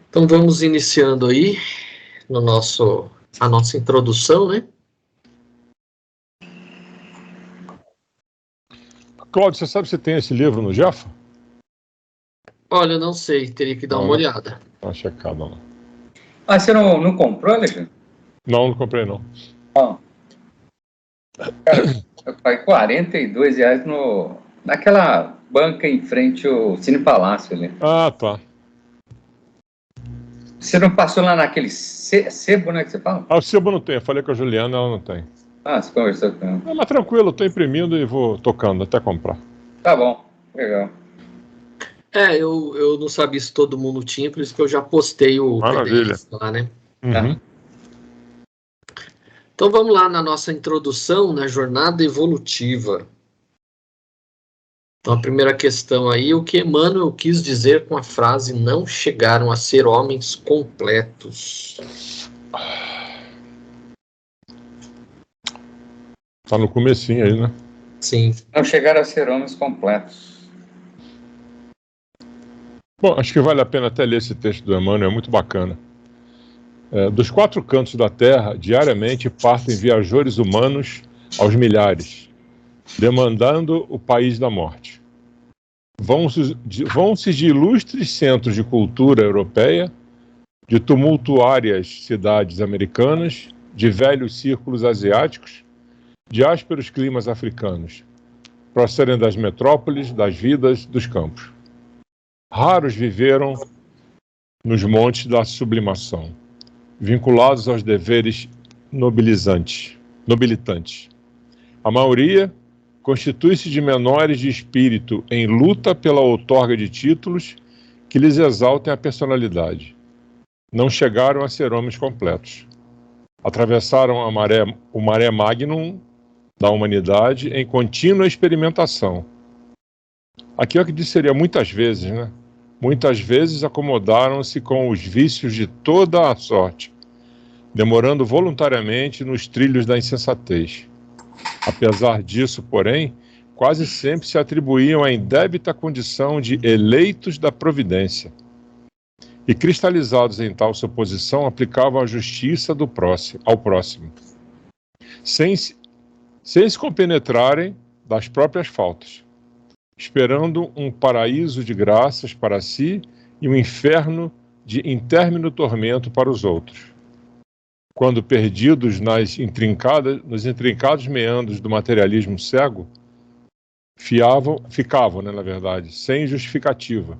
Então vamos iniciando aí a nossa introdução, né? Cláudio, você sabe se tem esse livro no Jaffa? Olha, eu não sei, teria que dar uma olhada. Dá uma checada lá. Ah, você não comprou, Alexandre? Não comprei não. Não. Cara, eu paguei R$42 naquela banca em frente ao Cine Palácio ali. Ah, tá. Você não passou lá naquele sebo, né, que você fala? Ah, o sebo não tem, eu falei com a Juliana, ela não tem. Ah, você conversou com ela. Não, mas tranquilo, eu tô imprimindo e vou tocando até comprar. Tá bom, legal. Eu não sabia se todo mundo tinha, por isso que eu já postei o Maravilha. PDF lá, né? Uhum. Então vamos lá na nossa introdução na jornada evolutiva. Então a primeira questão aí, o que Emmanuel quis dizer com a frase não chegaram a ser homens completos? Tá no comecinho aí, né? Sim. Não chegaram a ser homens completos. Bom, acho que vale a pena até ler esse texto do Emmanuel, é muito bacana. Dos quatro cantos da Terra, diariamente partem viajores humanos aos milhares, demandando o país da morte. Vão-se de ilustres centros de cultura europeia, de tumultuárias cidades americanas, de velhos círculos asiáticos, de ásperos climas africanos. Procedem das metrópoles, das vidas, dos campos. Raros viveram nos montes da sublimação, vinculados aos deveres nobilitantes. A maioria constitui-se de menores de espírito em luta pela outorga de títulos que lhes exaltem a personalidade. Não chegaram a ser homens completos. Atravessaram o maré magnum da humanidade em contínua experimentação. Aqui é o que disseria muitas vezes, né? Muitas vezes acomodaram-se com os vícios de toda a sorte, demorando voluntariamente nos trilhos da insensatez. Apesar disso, porém, quase sempre se atribuíam a indébita condição de eleitos da providência. E cristalizados em tal suposição, aplicavam a justiça ao próximo, sem se compenetrarem das próprias faltas, esperando um paraíso de graças para si e um inferno de intérmino tormento para os outros. Quando perdidos nos intrincados meandros do materialismo cego, ficavam, na verdade, sem justificativa,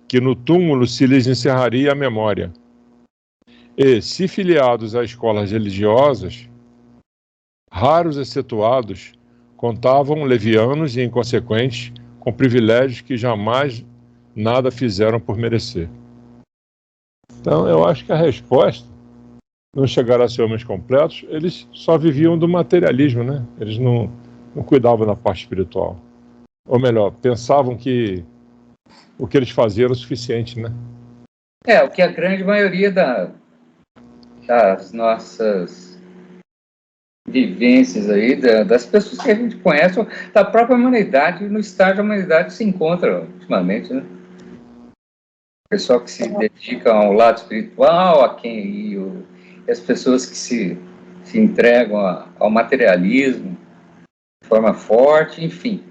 que no túmulo se lhes encerraria a memória. E, se filiados a escolas religiosas, raros excetuados, contavam levianos e inconsequentes com privilégios que jamais nada fizeram por merecer. Então, eu acho que a resposta, não chegaram a ser homens completos, eles só viviam do materialismo, né? Eles não cuidavam da parte espiritual. Ou melhor, pensavam que o que eles faziam era o suficiente, né? O que a grande maioria das nossas vivências aí, das pessoas que a gente conhece, da própria humanidade, no estágio da humanidade se encontra ultimamente, né? O pessoal que se dedica ao lado espiritual, e as pessoas que se entregam ao materialismo de forma forte, enfim.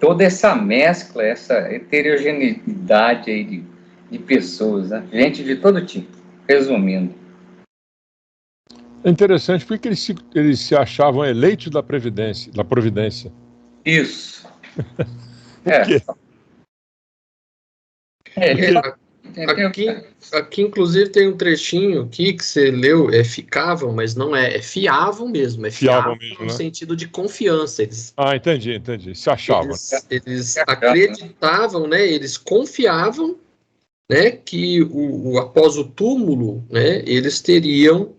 Toda essa mescla, essa heterogeneidade aí de pessoas, né? Gente de todo tipo, resumindo. É interessante porque eles se achavam eleitos da providência. Isso. Por quê? Aqui, inclusive, tem um trechinho aqui que você leu, ficavam, mas não é fiavam mesmo, fiavam mesmo, no né? Sentido de confiança. Entendi. Se achavam. Eles acreditavam, né? Eles confiavam, né? Que após o túmulo, né? Eles teriam,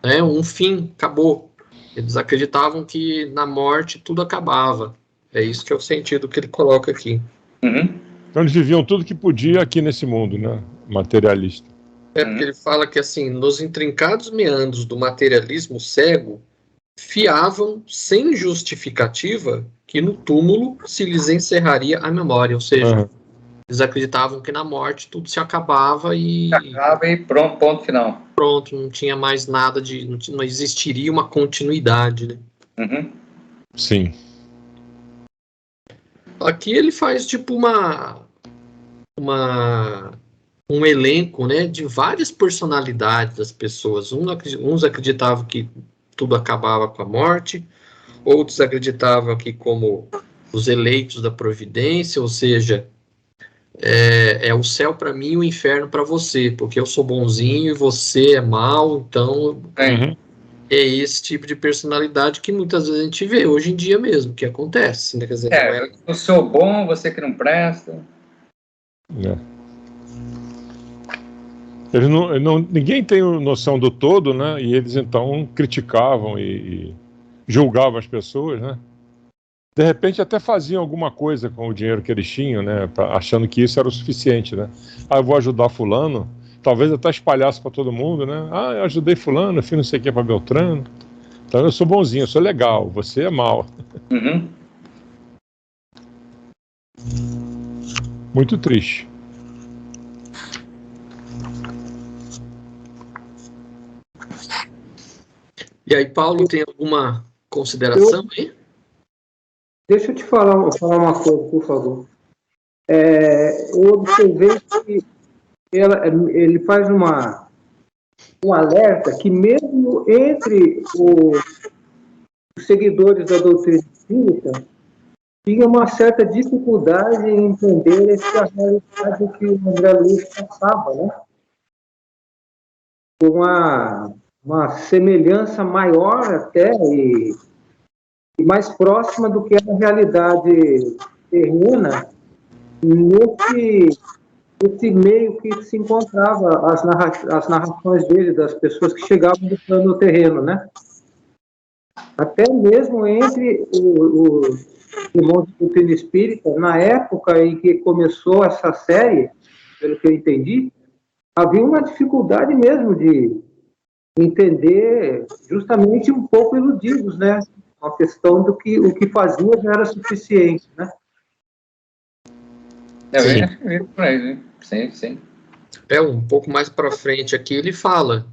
né, um fim, acabou. Eles acreditavam que na morte tudo acabava. É isso que é o sentido que ele coloca aqui. Uhum. Então eles viviam tudo que podia aqui nesse mundo, né? Materialista. Porque ele fala que, assim, nos intrincados meandros do materialismo cego, fiavam sem justificativa que no túmulo se lhes encerraria a memória, ou seja, Eles acreditavam que na morte tudo se acabava e Acaba e pronto, ponto final. pronto, não tinha mais nada não existiria uma continuidade, né? Uhum. Sim. Aqui ele faz tipo um elenco, né, de várias personalidades das pessoas. Uns acreditavam que tudo acabava com a morte, outros acreditavam que como os eleitos da providência, ou seja, é o céu para mim e o inferno para você, porque eu sou bonzinho e você é mau, então Uhum. é esse tipo de personalidade que muitas vezes a gente vê hoje em dia mesmo, que acontece, né? Quer dizer, não é... Eu sou bom, você que não presta. Ninguém tem noção do todo, né? E eles então criticavam e julgavam as pessoas, né? De repente até faziam alguma coisa com o dinheiro que eles tinham, né? Achando que isso era o suficiente, né? Ah, eu vou ajudar fulano, talvez até espalhasse para todo mundo, né? Ah, eu ajudei fulano, eu fiz não sei o que para Beltrano. Então eu sou bonzinho, eu sou legal, você é mau. Uhum. Muito triste. E aí, Paulo, tem alguma consideração aí? Deixa eu te falar uma coisa, por favor. Eu observei que ele faz um alerta que mesmo entre os seguidores da doutrina espírita, tinha uma certa dificuldade em entender essa realidade que o André Luiz passava, né? Com uma semelhança maior até e mais próxima do que era a realidade terrena nesse meio que se encontrava as narrações dele, das pessoas que chegavam do plano terreno, né? Até mesmo entre os irmãos de doutrina espírita, na época em que começou essa série, pelo que eu entendi, havia uma dificuldade mesmo de entender, justamente um pouco iludidos, né? Uma questão do que o que fazia já era suficiente, né? Sim. Um pouco mais para frente aqui ele fala: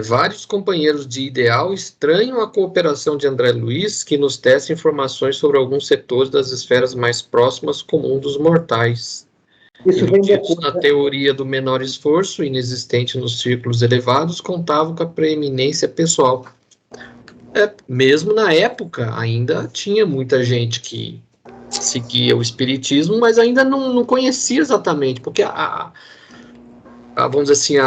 vários companheiros de ideal estranham a cooperação de André Luiz, que nos testa informações sobre alguns setores das esferas mais próximas comum dos mortais. Isso vem depois, na teoria do menor esforço, inexistente nos círculos elevados, contavam com a preeminência pessoal. Mesmo na época, ainda tinha muita gente que seguia o espiritismo, mas ainda não conhecia exatamente, porque vamos dizer assim,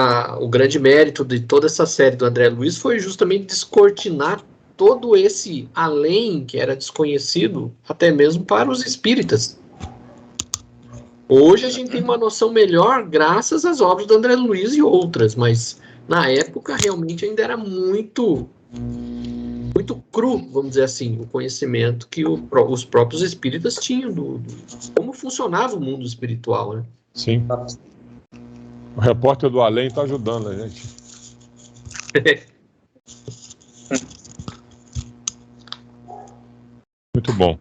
o grande mérito de toda essa série do André Luiz foi justamente descortinar todo esse além que era desconhecido, até mesmo para os espíritas. Hoje a gente tem uma noção melhor graças às obras do André Luiz e outras, mas na época realmente ainda era muito cru, vamos dizer assim, o conhecimento que os próprios espíritas tinham do como funcionava o mundo espiritual, né? Sim. O repórter do além está ajudando a gente. Muito bom.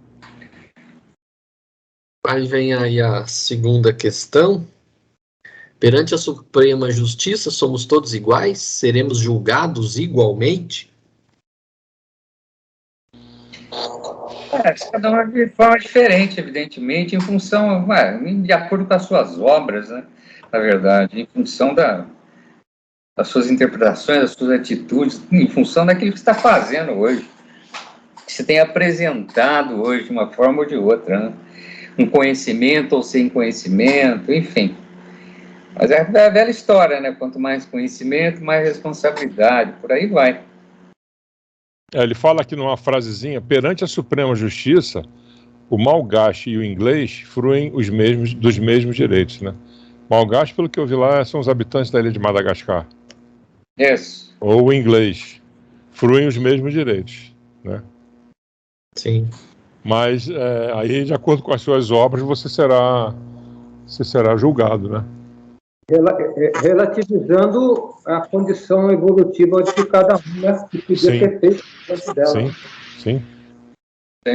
Aí vem aí a segunda questão. Perante a Suprema Justiça, somos todos iguais? Seremos julgados igualmente? Cada um de forma diferente, evidentemente, em função, de acordo com as suas obras, né? Na verdade, em função das suas interpretações, das suas atitudes, em função daquilo que você está fazendo hoje, que você tem apresentado hoje de uma forma ou de outra, né? Um conhecimento ou sem conhecimento, enfim. Mas é a velha história, né? Quanto mais conhecimento, mais responsabilidade, por aí vai. Ele fala aqui numa frasezinha: perante a Suprema Justiça, o malgache e o inglês fruem dos mesmos direitos, né? Malgache, pelo que eu vi lá, são os habitantes da ilha de Madagascar. Isso. Ou o inglês. Fruem os mesmos direitos, né? Sim. Mas aí, de acordo com as suas obras, você será julgado, né? Relativizando a condição evolutiva de cada um, né? Que podia ter feito dentro dela. Sim.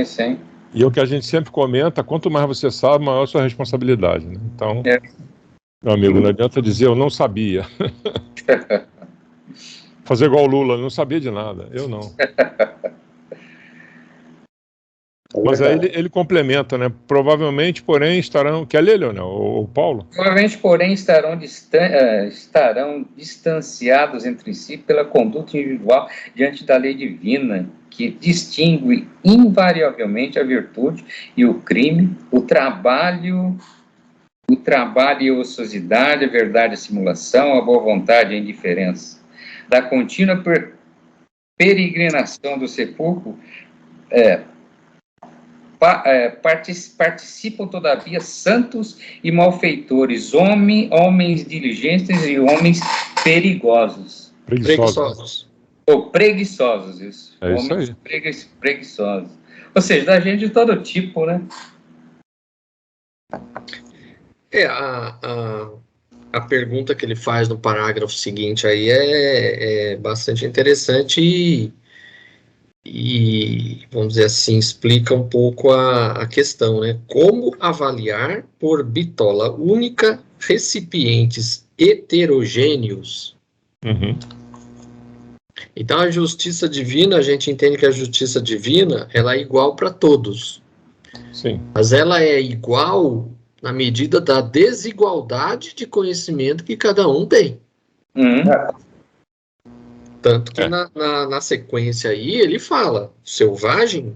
Sim. E é o que a gente sempre comenta, quanto mais você sabe, maior a sua responsabilidade, né? Então, meu amigo, não adianta dizer eu não sabia. Fazer igual o Lula, não sabia de nada, eu não. Mas aí ele complementa, né? Provavelmente, porém, estarão... Quer ler, Leonel? O Paulo? Provavelmente, porém, estarão distanciados entre si pela conduta individual diante da lei divina, que distingue invariavelmente a virtude e o crime, o trabalho e a ociosidade, a verdade e a simulação, a boa vontade e a indiferença. Da contínua peregrinação do sepulcro, participam, todavia, santos e malfeitores, homens diligentes e homens perigosos. Preguiçosos. Ou preguiçosos, isso. É isso Homens aí. preguiçosos. Ou seja, da gente de todo tipo, né? A pergunta que ele faz no parágrafo seguinte aí é bastante interessante e, vamos dizer assim, explica um pouco a questão, né? Como avaliar por bitola única recipientes heterogêneos? Uhum. Então, a justiça divina, a gente entende que a justiça divina, ela é igual para todos. Sim. Mas ela é igual na medida da desigualdade de conhecimento que cada um tem. Tanto que na sequência aí ele fala, selvagem,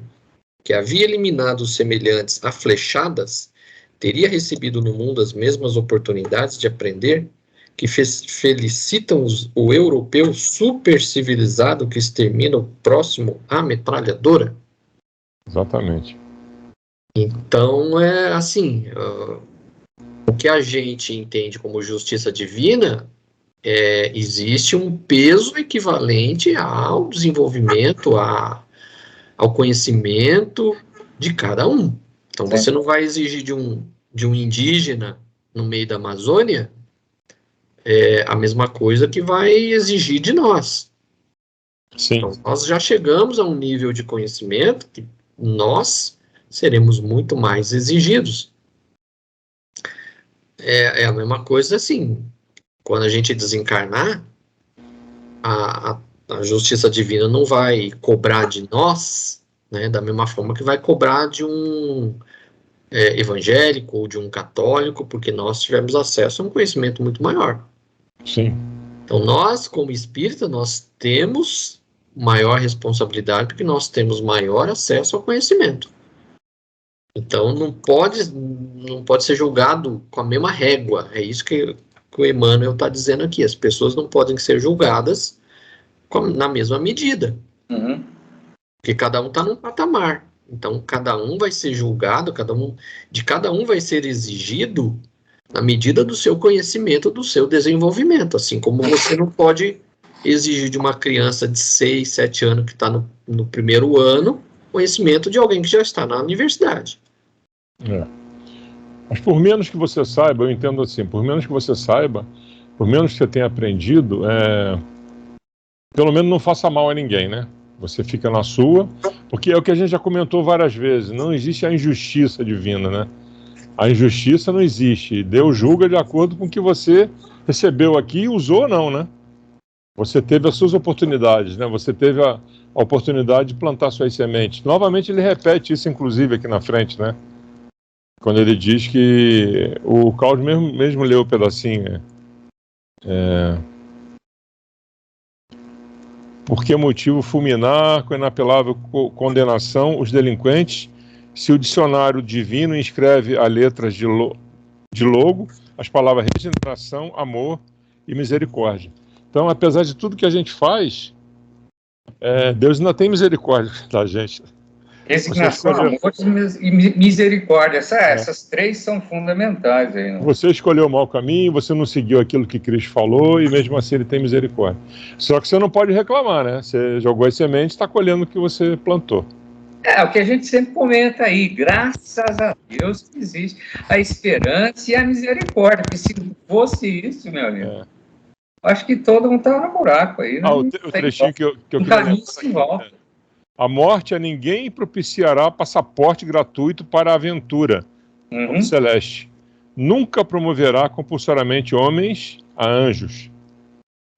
que havia eliminado os semelhantes a flechadas, teria recebido no mundo as mesmas oportunidades de aprender, que felicitam o europeu supercivilizado que extermina o próximo à metralhadora. Exatamente. Então, é assim, o que a gente entende como justiça divina, existe um peso equivalente ao desenvolvimento, ao conhecimento de cada um. Então, você não vai exigir de um indígena no meio da Amazônia a mesma coisa que vai exigir de nós. Sim. Então, nós já chegamos a um nível de conhecimento que nós seremos muito mais exigidos. É a mesma coisa assim, quando a gente desencarnar, a justiça divina não vai cobrar de nós, né, da mesma forma que vai cobrar de um evangélico ou de um católico, porque nós tivemos acesso a um conhecimento muito maior. Sim. Então, nós, como espírita, nós temos maior responsabilidade porque nós temos maior acesso ao conhecimento. Então, não pode ser julgado com a mesma régua. É isso que o Emmanuel está dizendo aqui. As pessoas não podem ser julgadas na mesma medida. Porque cada um está num patamar. Então, cada um vai ser julgado, de cada um vai ser exigido na medida do seu conhecimento, do seu desenvolvimento. Assim como você não pode exigir de uma criança de 6, 7 anos que está no primeiro ano, conhecimento de alguém que já está na universidade. Mas por menos que você saiba, eu entendo assim, por menos que você saiba, por menos que você tenha aprendido, pelo menos não faça mal a ninguém, né? Você fica na sua, porque é o que a gente já comentou várias vezes, não existe a injustiça divina, né? A injustiça não existe, Deus julga de acordo com o que você recebeu aqui e usou ou não, né? Você teve as suas oportunidades, né? Você teve a oportunidade de plantar suas sementes. Novamente ele repete isso, inclusive, aqui na frente, né? Quando ele diz que o Cláudio mesmo leu o pedacinho. Por que motivo fulminar com inapelável condenação os delinquentes, se o dicionário divino inscreve a letras de logo as palavras regeneração, amor e misericórdia. Então, apesar de tudo que a gente faz, Deus ainda tem misericórdia da gente. Resignação, amor e misericórdia. Essas três são fundamentais aí. Né? Você escolheu o mau caminho, você não seguiu aquilo que Cristo falou e mesmo assim ele tem misericórdia. Só que você não pode reclamar, né? Você jogou as sementes, está colhendo o que você plantou. O que a gente sempre comenta aí, graças a Deus que existe a esperança e a misericórdia, porque se não fosse isso, meu amigo, acho que todo mundo estava no buraco aí. O trechinho que eu queria lembrar. A morte a ninguém propiciará passaporte gratuito para a aventura celeste. Nunca promoverá compulsoriamente homens a anjos.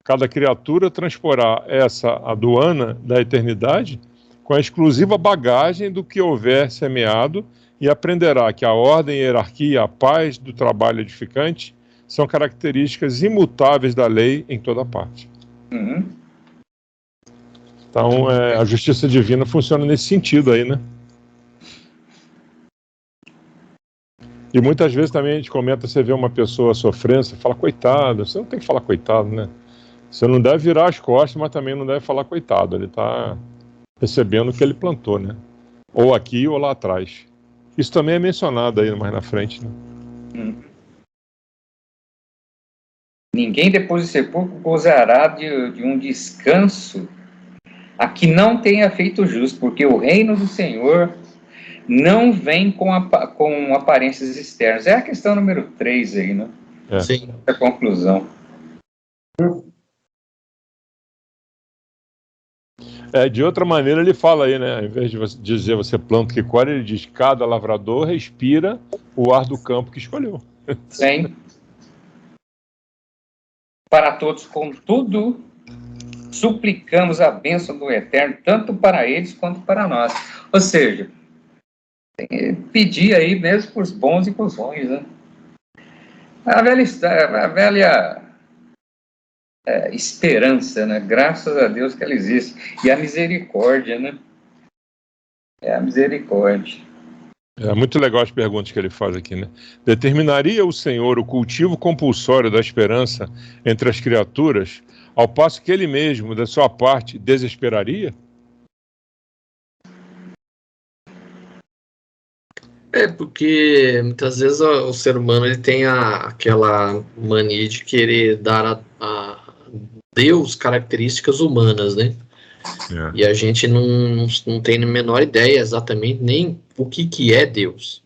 Cada criatura transporá essa aduana da eternidade com a exclusiva bagagem do que houver semeado e aprenderá que a ordem, a hierarquia, a paz do trabalho edificante são características imutáveis da lei em toda parte. Então, a justiça divina funciona nesse sentido aí, né? E muitas vezes também a gente comenta, você vê uma pessoa sofrendo, você fala, coitado. Você não tem que falar coitado, né? Você não deve virar as costas, mas também não deve falar coitado. Ele está recebendo o que ele plantou, né? Ou aqui ou lá atrás. Isso também é mencionado aí mais na frente, né? Ninguém depois de sepulcro gozará de um descanso a que não tenha feito justo, porque o reino do Senhor não vem com aparências externas. É a questão número 3 aí, né? Sim. A conclusão. De outra maneira ele fala aí, né? Ao invés de dizer você planta que colhe, ele diz cada lavrador respira o ar do campo que escolheu. Sim. Para todos, contudo, suplicamos a bênção do Eterno, tanto para eles quanto para nós. Ou seja, tem que pedir aí mesmo para os bons e para os ruins, né? A velha esperança, né? Graças a Deus que ela existe. E a misericórdia, né? É a misericórdia. É muito legal as perguntas que ele faz aqui, né? Determinaria o Senhor o cultivo compulsório da esperança entre as criaturas, ao passo que ele mesmo, da sua parte, desesperaria? Porque muitas vezes o ser humano ele tem aquela mania de querer dar a Deus características humanas, né? E a gente não tem a menor ideia exatamente nem o que é Deus.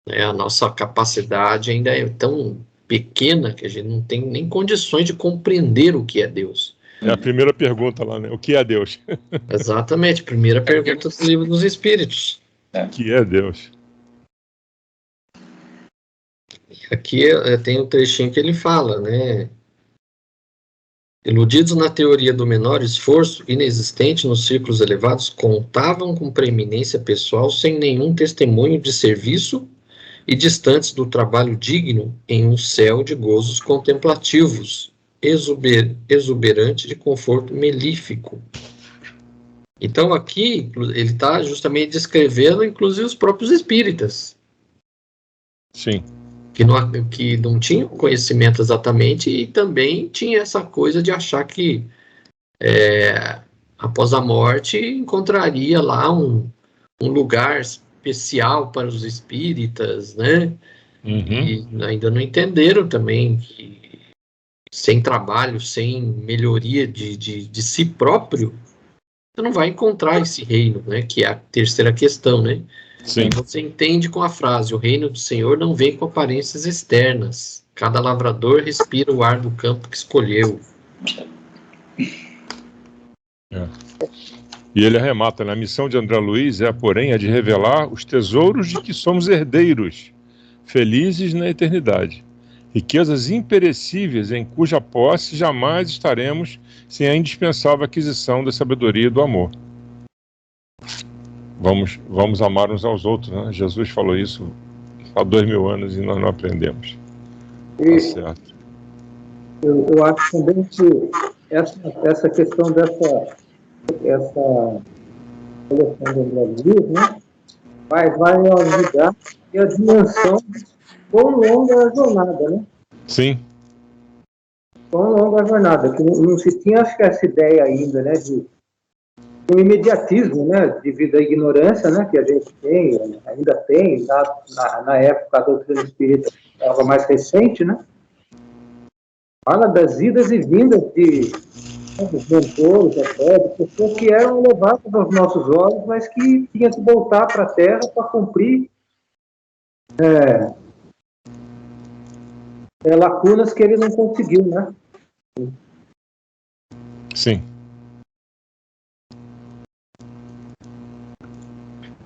A nossa capacidade ainda é tão pequena que a gente não tem nem condições de compreender o que é Deus. É a primeira pergunta lá, né? O que é Deus? Exatamente, primeira pergunta do Livro dos Espíritos. O que é Deus? Aqui tem um trechinho que ele fala, né? Iludidos na teoria do menor esforço, inexistente nos círculos elevados, contavam com preeminência pessoal sem nenhum testemunho de serviço e distantes do trabalho digno em um céu de gozos contemplativos, exuberante de conforto melífico. Então aqui ele está justamente descrevendo inclusive os próprios espíritas. Sim. Que não tinham conhecimento exatamente e também tinha essa coisa de achar que após a morte encontraria lá um lugar especial para os espíritas, né? E ainda não entenderam também que sem trabalho, sem melhoria de si próprio, você não vai encontrar esse reino, né? Que é a terceira questão, né? Sim. Você entende com a frase: o reino do Senhor não vem com aparências externas. Cada lavrador respira o ar do campo que escolheu. E ele arremata, né? A missão de André Luiz é, porém, a de revelar os tesouros de que somos herdeiros, felizes na eternidade. Riquezas imperecíveis em cuja posse jamais estaremos sem a indispensável aquisição da sabedoria e do amor. Vamos amar uns aos outros, né? Jesus falou isso há 2000 anos e nós não aprendemos. Tá certo. Eu acho também que essa questão dessa coleção do André Luiz, né, vai ajudar a dimensão de quão longa é a jornada, né? Sim. Quão longa a jornada, que não se tinha, acho que essa ideia ainda, né, de um imediatismo, né, devido à ignorância, né, que a gente tem, ainda tem, na época a doutrina espírita estava mais recente, né? Fala das idas e vindas dos mentores, até, de pessoas que eram levadas aos nossos olhos, mas que tinham que voltar para a Terra para cumprir lacunas que ele não conseguiu, né? Sim.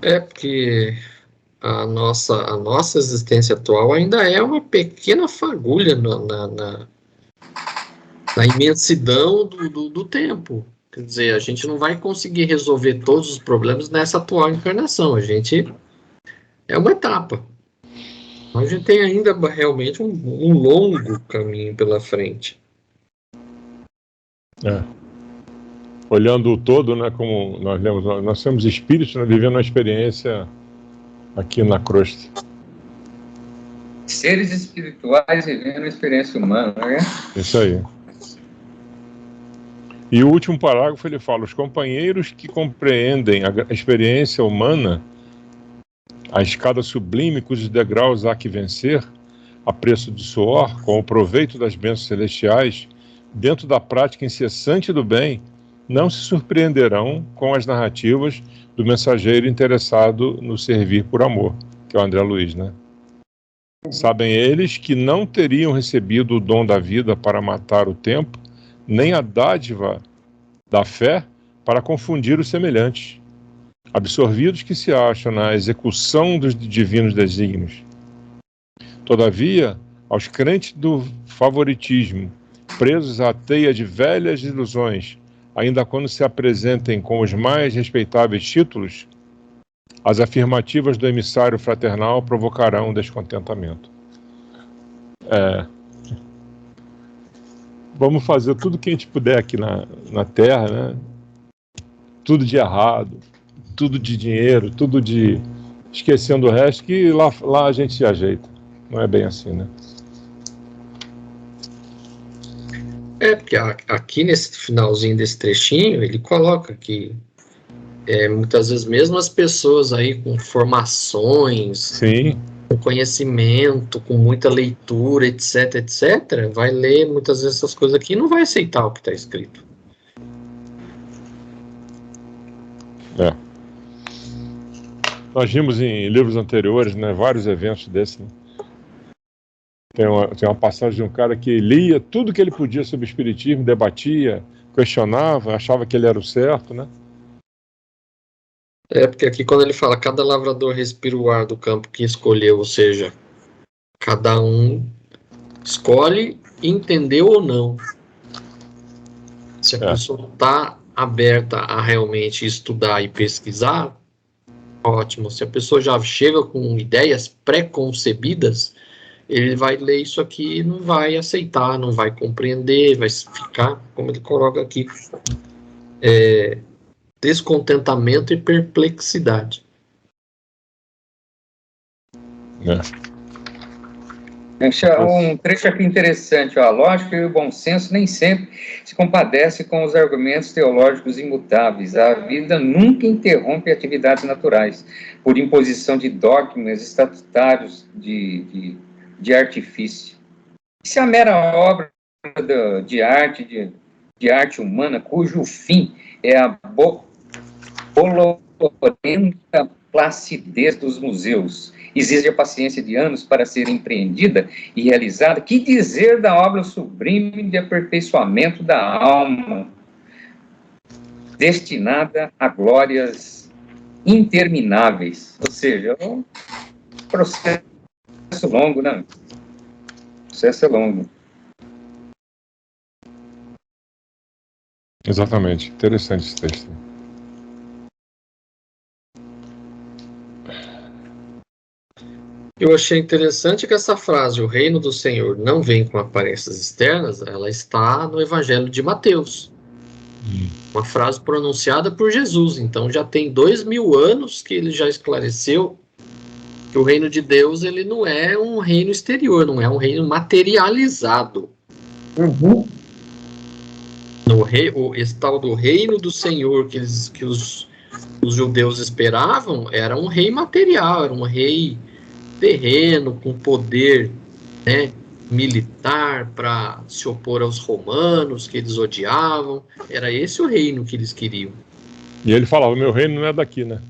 Porque a nossa existência atual ainda é uma pequena fagulha na imensidão do tempo. Quer dizer, a gente não vai conseguir resolver todos os problemas nessa atual encarnação. A gente é uma etapa. A gente tem ainda realmente um longo caminho pela frente. Olhando o todo, né, como nós somos espíritos, né, vivendo uma experiência aqui na crosta. Seres espirituais vivendo a experiência humana, né? Isso aí. E o último parágrafo ele fala: os companheiros que compreendem a experiência humana, a escada sublime cujos degraus há que vencer, a preço de suor, com o proveito das bênçãos celestiais, dentro da prática incessante do bem, não se surpreenderão com as narrativas do mensageiro interessado no servir por amor, que é o André Luiz, né? Sabem eles que não teriam recebido o dom da vida para matar o tempo, nem a dádiva da fé para confundir os semelhantes, absorvidos que se acham na execução dos divinos desígnios. Todavia, aos crentes do favoritismo, presos à teia de velhas ilusões, ainda quando se apresentem com os mais respeitáveis títulos, as afirmativas do emissário fraternal provocarão descontentamento. Vamos fazer tudo que a gente puder aqui na Terra, né? Tudo de errado, tudo de dinheiro, tudo de... esquecendo o resto, que lá a gente se ajeita. Não é bem assim, né? Porque aqui nesse finalzinho desse trechinho, ele coloca que muitas vezes mesmo as pessoas aí com formações, Sim, com conhecimento, com muita leitura, etc, vai ler muitas vezes essas coisas aqui e não vai aceitar o que está escrito. Nós vimos em livros anteriores, né, vários eventos desses, né? Tem uma passagem de um cara que lia tudo que ele podia sobre o espiritismo, debatia, questionava, achava que ele era o certo, né? Porque aqui quando ele fala, cada lavrador respira o ar do campo que escolheu, ou seja, cada um escolhe, entendeu ou não. Se a pessoa está aberta a realmente estudar e pesquisar, ótimo. Se a pessoa já chega com ideias pré-concebidas, ele vai ler isso aqui e não vai aceitar, não vai compreender, vai ficar, como ele coloca aqui, descontentamento e perplexidade. Um trecho aqui interessante, ó. A lógica e o bom senso nem sempre se compadecem com os argumentos teológicos imutáveis. A vida nunca interrompe atividades naturais, por imposição de dogmas estatutários de artifício. Isso é a mera obra de arte humana, cujo fim é a bolorenta placidez dos museus. Exige a paciência de anos para ser empreendida e realizada. Que dizer da obra sublime de aperfeiçoamento da alma, destinada a glórias intermináveis? Ou seja, é um processo longo, né? O processo é longo. Exatamente. Interessante esse texto. Eu achei interessante que essa frase, o reino do Senhor não vem com aparências externas, ela está no Evangelho de Mateus. Uma frase pronunciada por Jesus. Então já tem 2000 anos que ele já esclareceu que o reino de Deus ele não é um reino exterior, não é um reino materializado. Esse tal do reino do Senhor que os judeus esperavam era um rei material, era um rei terreno, com poder, né, militar para se opor aos romanos, que eles odiavam. Era esse o reino que eles queriam. E ele falava, meu reino não é daqui, né?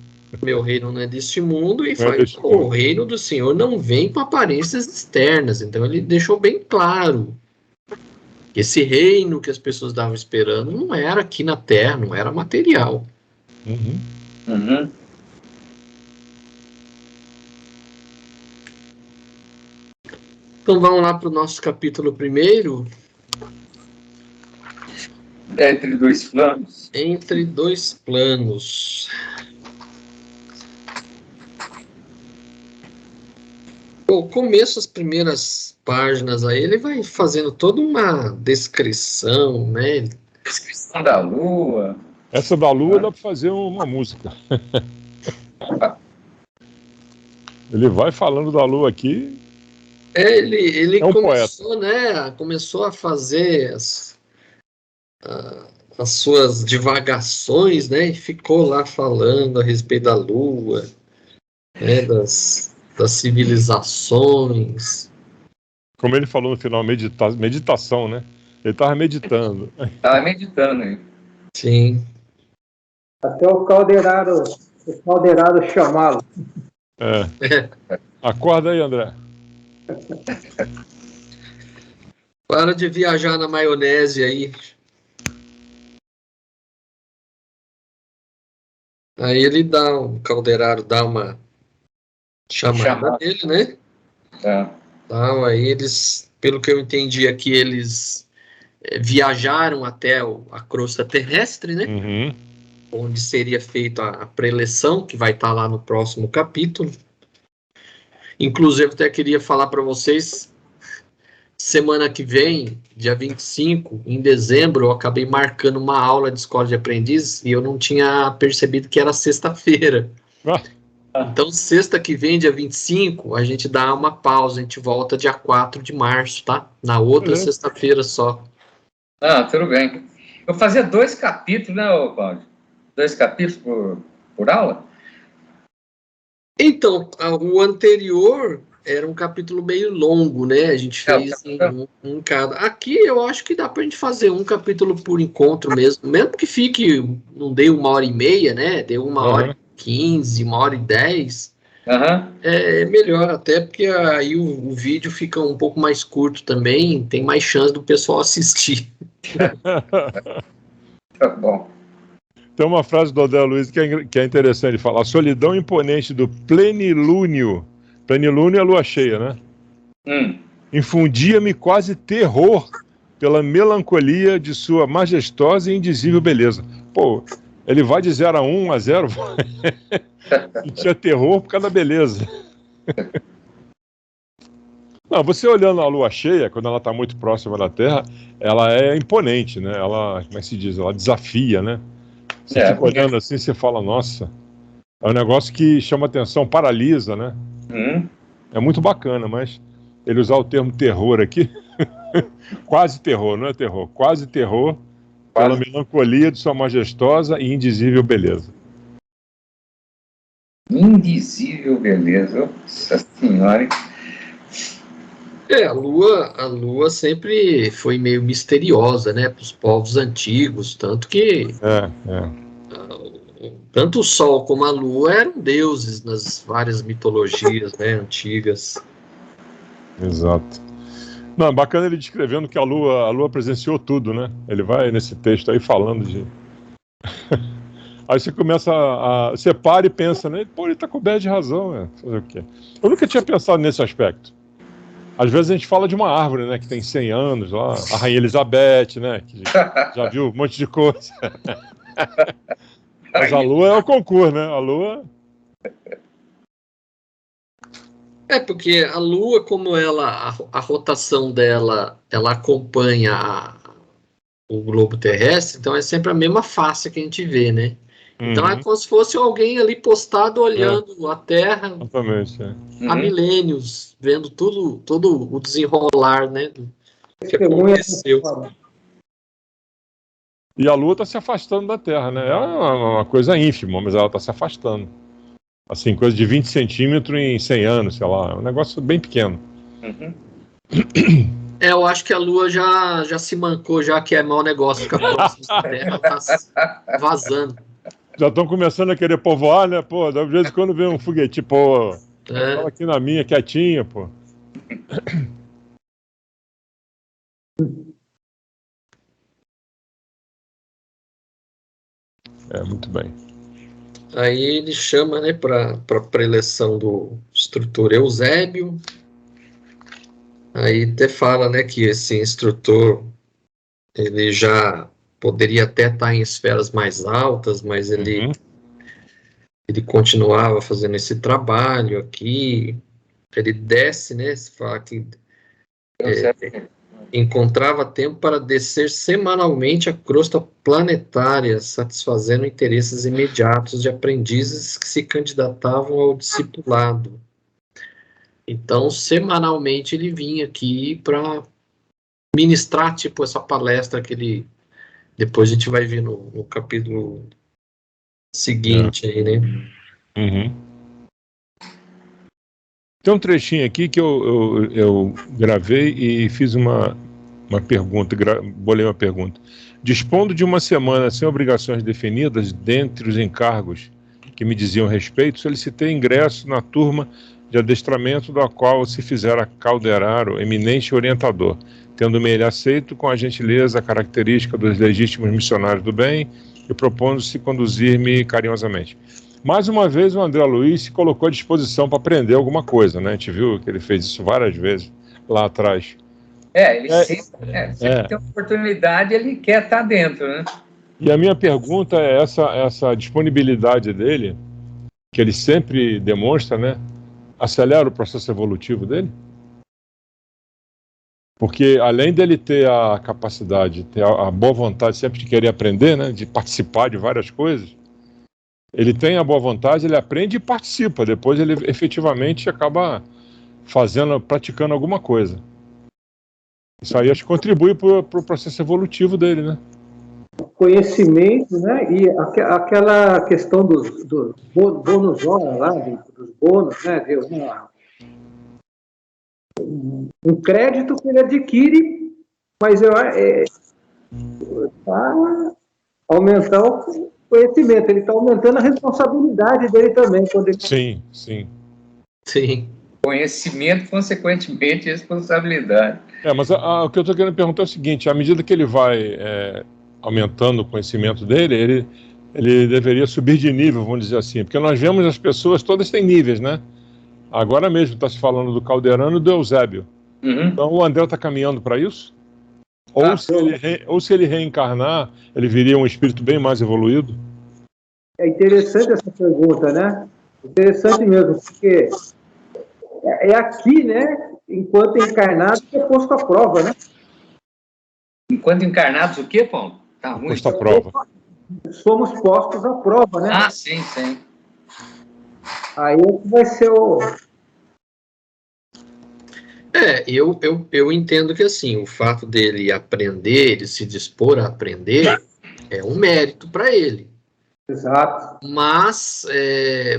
Meu reino não é deste mundo, e o reino do Senhor não vem com aparências externas. Então ele deixou bem claro que esse reino que as pessoas estavam esperando não era aqui na Terra, não era material. Então vamos lá para o nosso capítulo 1. Entre dois planos. Entre dois planos. O começo, as primeiras páginas aí, ele vai fazendo toda uma descrição, né? Descrição da Lua. Essa da Lua dá para fazer uma música. Ele vai falando da Lua aqui. Ele É um começou, né? Começou a fazer as suas divagações, né? E ficou lá falando a respeito da Lua, né? Das civilizações. Como ele falou no final, meditação, né? Ele estava meditando. Estava meditando aí. Sim. Até o caldeirado chamá-lo. Acorda aí, André. Para de viajar na maionese aí. Aí o caldeirado dá uma chamada dele, né? Então, aí eles, pelo que eu entendi aqui, eles viajaram até a crosta terrestre, né? Uhum. Onde seria feita a preleção, que vai estar lá no próximo capítulo. Inclusive, até queria falar para vocês, semana que vem, dia 25, em dezembro, eu acabei marcando uma aula de escola de aprendizes e eu não tinha percebido que era sexta-feira. Então, sexta que vem, dia 25, a gente dá uma pausa, a gente volta dia 4 de março, tá? Na outra sexta-feira só. Ah, tudo bem. Eu fazia 2 capítulos, né, Cláudio? 2 capítulos por aula? Então, o anterior era um capítulo meio longo, né? A gente fez um cada. Aqui eu acho que dá pra gente fazer um capítulo por encontro mesmo que fique, não dê 1h30, né? Dê 1h15, 1h10. É melhor até, porque aí o vídeo fica um pouco mais curto também, tem mais chance do pessoal assistir. Tá bom. Tem uma frase do Odé Luiz que é interessante, ele fala: a solidão imponente do plenilúnio é a lua cheia, né? Infundia-me quase terror pela melancolia de sua majestosa e indizível beleza. Pô, ele vai de 0 a 1, a 0, e tinha terror por causa da beleza. Não, você olhando a lua cheia, quando ela está muito próxima da Terra, ela é imponente, né? Ela, como é que se diz? Ela desafia, né? Você fica olhando assim, você fala, nossa, é um negócio que chama atenção, paralisa, né? É muito bacana, mas ele usar o termo terror aqui, quase terror, não é terror, quase terror, pela melancolia de sua majestosa e indizível beleza. Indizível beleza, nossa senhora. A Lua sempre foi meio misteriosa, né, para os povos antigos, tanto que tanto o Sol como a Lua eram deuses nas várias mitologias, né, antigas. Exato. Não, bacana ele descrevendo que a Lua presenciou tudo, né? Ele vai nesse texto aí falando de... Aí você começa você para e pensa, né? Pô, ele tá coberto de razão, né? Fazer o quê? Eu nunca tinha pensado nesse aspecto. Às vezes a gente fala de uma árvore, né, que tem 100 anos, lá, a Rainha Elizabeth, né, que já viu um monte de coisa. Mas a Lua é o concurso, né? A Lua... Porque a Lua, como a rotação dela, ela acompanha o globo terrestre, então é sempre a mesma face que a gente vê, né? Então é como se fosse alguém ali postado olhando a Terra há milênios, vendo todo o desenrolar, né, do que aconteceu. E a Lua está se afastando da Terra, né? É uma coisa ínfima, mas ela está se afastando. Assim, coisa de 20 centímetros em 100 anos, sei lá. É um negócio bem pequeno. Eu acho que a Lua já se mancou, já que é mau negócio ficar próximo da Terra, tá vazando. Já estão começando a querer povoar, né? Pô, de vez em quando vem um foguete, pô. Tava aqui na minha, quietinha, pô. Muito bem. Aí ele chama, né, para preleção do instrutor Eusébio. Aí até fala, né, que esse instrutor, ele já poderia até estar em esferas mais altas, mas ele continuava fazendo esse trabalho aqui. Ele desce, né, se fala que encontrava tempo para descer semanalmente a crosta planetária, satisfazendo interesses imediatos de aprendizes que se candidatavam ao discipulado. Então, semanalmente ele vinha aqui para ministrar, tipo, essa palestra que ele... Depois a gente vai ver no capítulo seguinte aí, né? Tem um trechinho aqui que eu gravei e fiz uma pergunta, bolei uma pergunta. Dispondo de uma semana sem obrigações definidas, dentre os encargos que me diziam respeito, solicitei ingresso na turma de adestramento da qual se fizera caldeirar o eminente orientador, tendo-me ele aceito com a gentileza característica dos legítimos missionários do bem e propondo-se conduzir-me carinhosamente. Mais uma vez o André Luiz se colocou à disposição para aprender alguma coisa, né? A gente viu que ele fez isso várias vezes lá atrás. Ele sempre tem uma oportunidade, ele quer estar dentro, né? E a minha pergunta é essa disponibilidade dele, que ele sempre demonstra, né? Acelera o processo evolutivo dele? Porque além dele ter a capacidade, ter a boa vontade sempre de querer aprender, né? De participar de várias coisas, ele tem a boa vontade, ele aprende e participa. Depois ele efetivamente acaba praticando alguma coisa. Isso aí acho que contribui para o processo evolutivo dele, né? Conhecimento, né? E aquela questão dos bônus hora lá, dos bônus, né? Um crédito que ele adquire, mas para aumentar o conhecimento, ele está aumentando a responsabilidade dele também. Quando ele... Sim. Conhecimento, consequentemente, responsabilidade. Mas o que eu estou querendo perguntar é o seguinte: à medida que ele vai aumentando o conhecimento dele, ele deveria subir de nível, vamos dizer assim, porque nós vemos as pessoas, todas têm níveis, né? Agora mesmo está se falando do Calderano e do Eusébio. Então o André está caminhando para isso? Ou se ele reencarnar, ele viria um espírito bem mais evoluído? É interessante essa pergunta, né? Interessante mesmo, porque é aqui, né? Enquanto encarnado, é posto à prova, né? Enquanto encarnados, o quê, Paulo? Tá ruim. Posto à prova. Somos postos à prova, né? Sim. Aí vai ser o... Eu entendo que, assim, o fato dele aprender, ele se dispor a aprender, é um mérito para ele. Exato. Mas,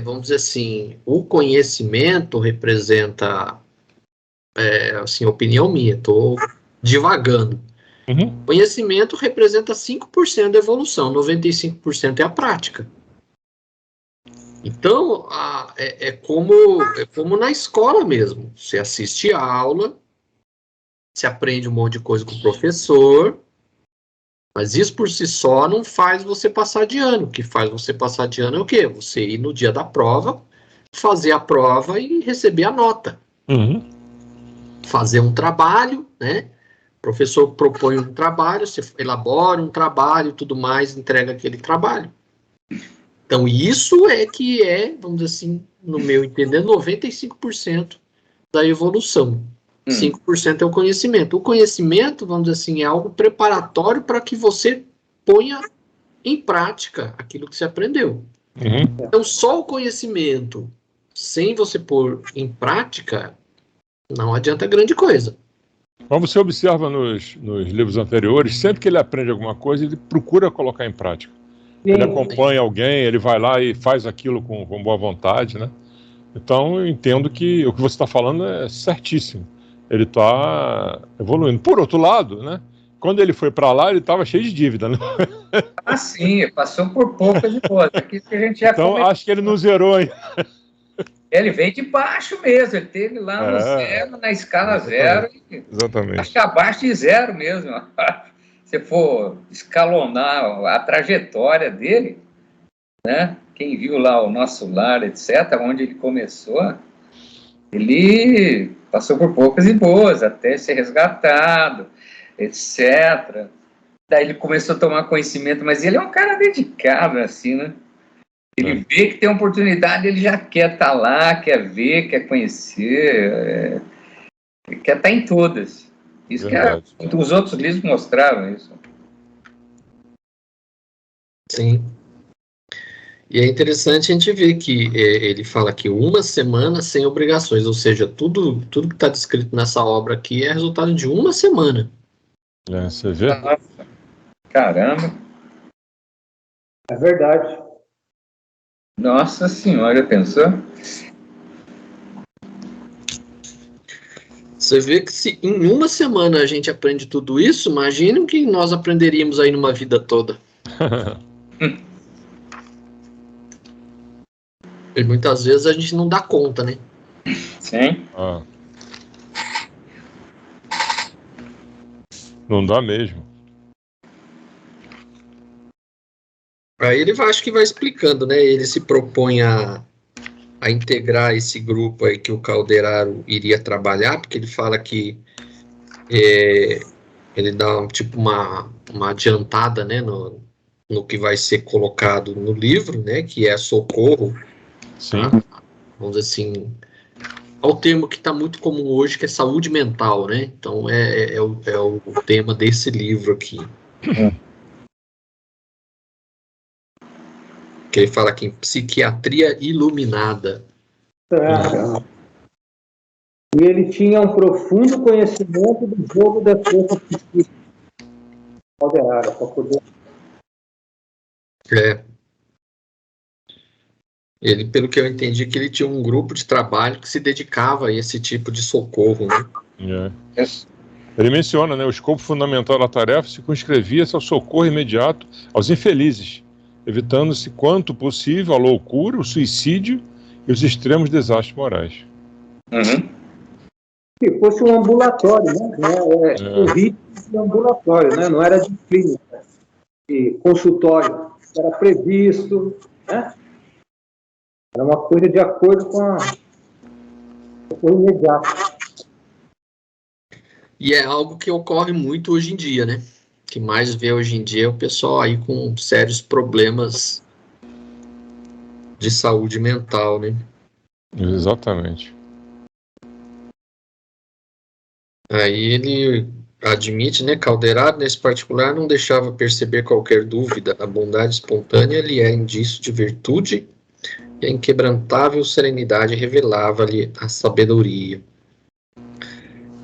vamos dizer assim, o conhecimento representa, assim, opinião minha, estou divagando. Conhecimento representa 5% da evolução, 95% é a prática. Então, é como na escola mesmo. Você assiste a aula, você aprende um monte de coisa com o professor, mas isso por si só não faz você passar de ano. O que faz você passar de ano é o quê? Você ir no dia da prova, fazer a prova e receber a nota. Fazer um trabalho, né? O professor propõe um trabalho, você elabora um trabalho e tudo mais, entrega aquele trabalho. Então, isso vamos dizer assim, no meu entender, 95% da evolução. 5% é o conhecimento. O conhecimento, vamos dizer assim, é algo preparatório para que você ponha em prática aquilo que você aprendeu. Então, só o conhecimento, sem você pôr em prática, não adianta grande coisa. Como você observa nos livros anteriores, sempre que ele aprende alguma coisa, ele procura colocar em prática. Ele acompanha alguém, ele vai lá e faz aquilo com boa vontade, né? Então, eu entendo que o que você está falando é certíssimo. Ele está evoluindo. Por outro lado, né? Quando ele foi para lá, ele estava cheio de dívida, né? Sim, passou por poucas e poucas. Aqui que a gente já então, acho que ele não zerou ainda. Ele veio de baixo mesmo, ele teve lá no zero, na escala zero. Exatamente. Acho que abaixo de zero mesmo. Se for escalonar a trajetória dele, né? Quem viu lá o Nosso Lar, etc., onde ele começou, ele passou por poucas e boas, até ser resgatado, etc. Daí ele começou a tomar conhecimento, mas ele é um cara dedicado, assim, né? Ele vê que tem oportunidade, ele já quer estar lá, quer ver, quer conhecer, quer estar em todas. Isso Verdade. que os outros livros mostravam isso. Sim. E é interessante a gente ver que ele fala que uma semana sem obrigações, ou seja, tudo que está descrito nessa obra aqui é resultado de uma semana. Você vê? Nossa, caramba. É verdade. Nossa senhora, já pensou? Você vê que se em uma semana a gente aprende tudo isso, imagine o que nós aprenderíamos aí numa vida toda. E muitas vezes a gente não dá conta, né? Sim. Não dá mesmo. Aí ele acho que vai explicando, né? Ele se propõe a integrar esse grupo aí que o Calderaro iria trabalhar, porque ele fala que ele dá tipo uma adiantada, né, no que vai ser colocado no livro, né, que é socorro. Sim. Vamos dizer assim, ao termo que está muito comum hoje, que é saúde mental, né? Então é o tema desse livro aqui. Que ele fala aqui em psiquiatria iluminada. E ele tinha um profundo conhecimento do jogo das forças psíquicas. Calderaro, para poder. Ele, pelo que eu entendi, que ele tinha um grupo de trabalho que se dedicava a esse tipo de socorro, né? Ele menciona, né, o escopo fundamental da tarefa circunscrevia-se ao socorro imediato aos infelizes, evitando-se quanto possível a loucura, o suicídio e os extremos desastres morais. Se fosse um ambulatório, né? Um ritmo de ambulatório, né? Não era de clínica, de consultório. Era previsto, né? Era uma coisa de acordo com o imediato. E é algo que ocorre muito hoje em dia, né? O que mais vê hoje em dia é o pessoal aí com sérios problemas de saúde mental, né? Exatamente. Aí ele admite, né, Calderaro, nesse particular, não deixava perceber qualquer dúvida. A bondade espontânea lhe é indício de virtude e a inquebrantável serenidade revelava-lhe a sabedoria.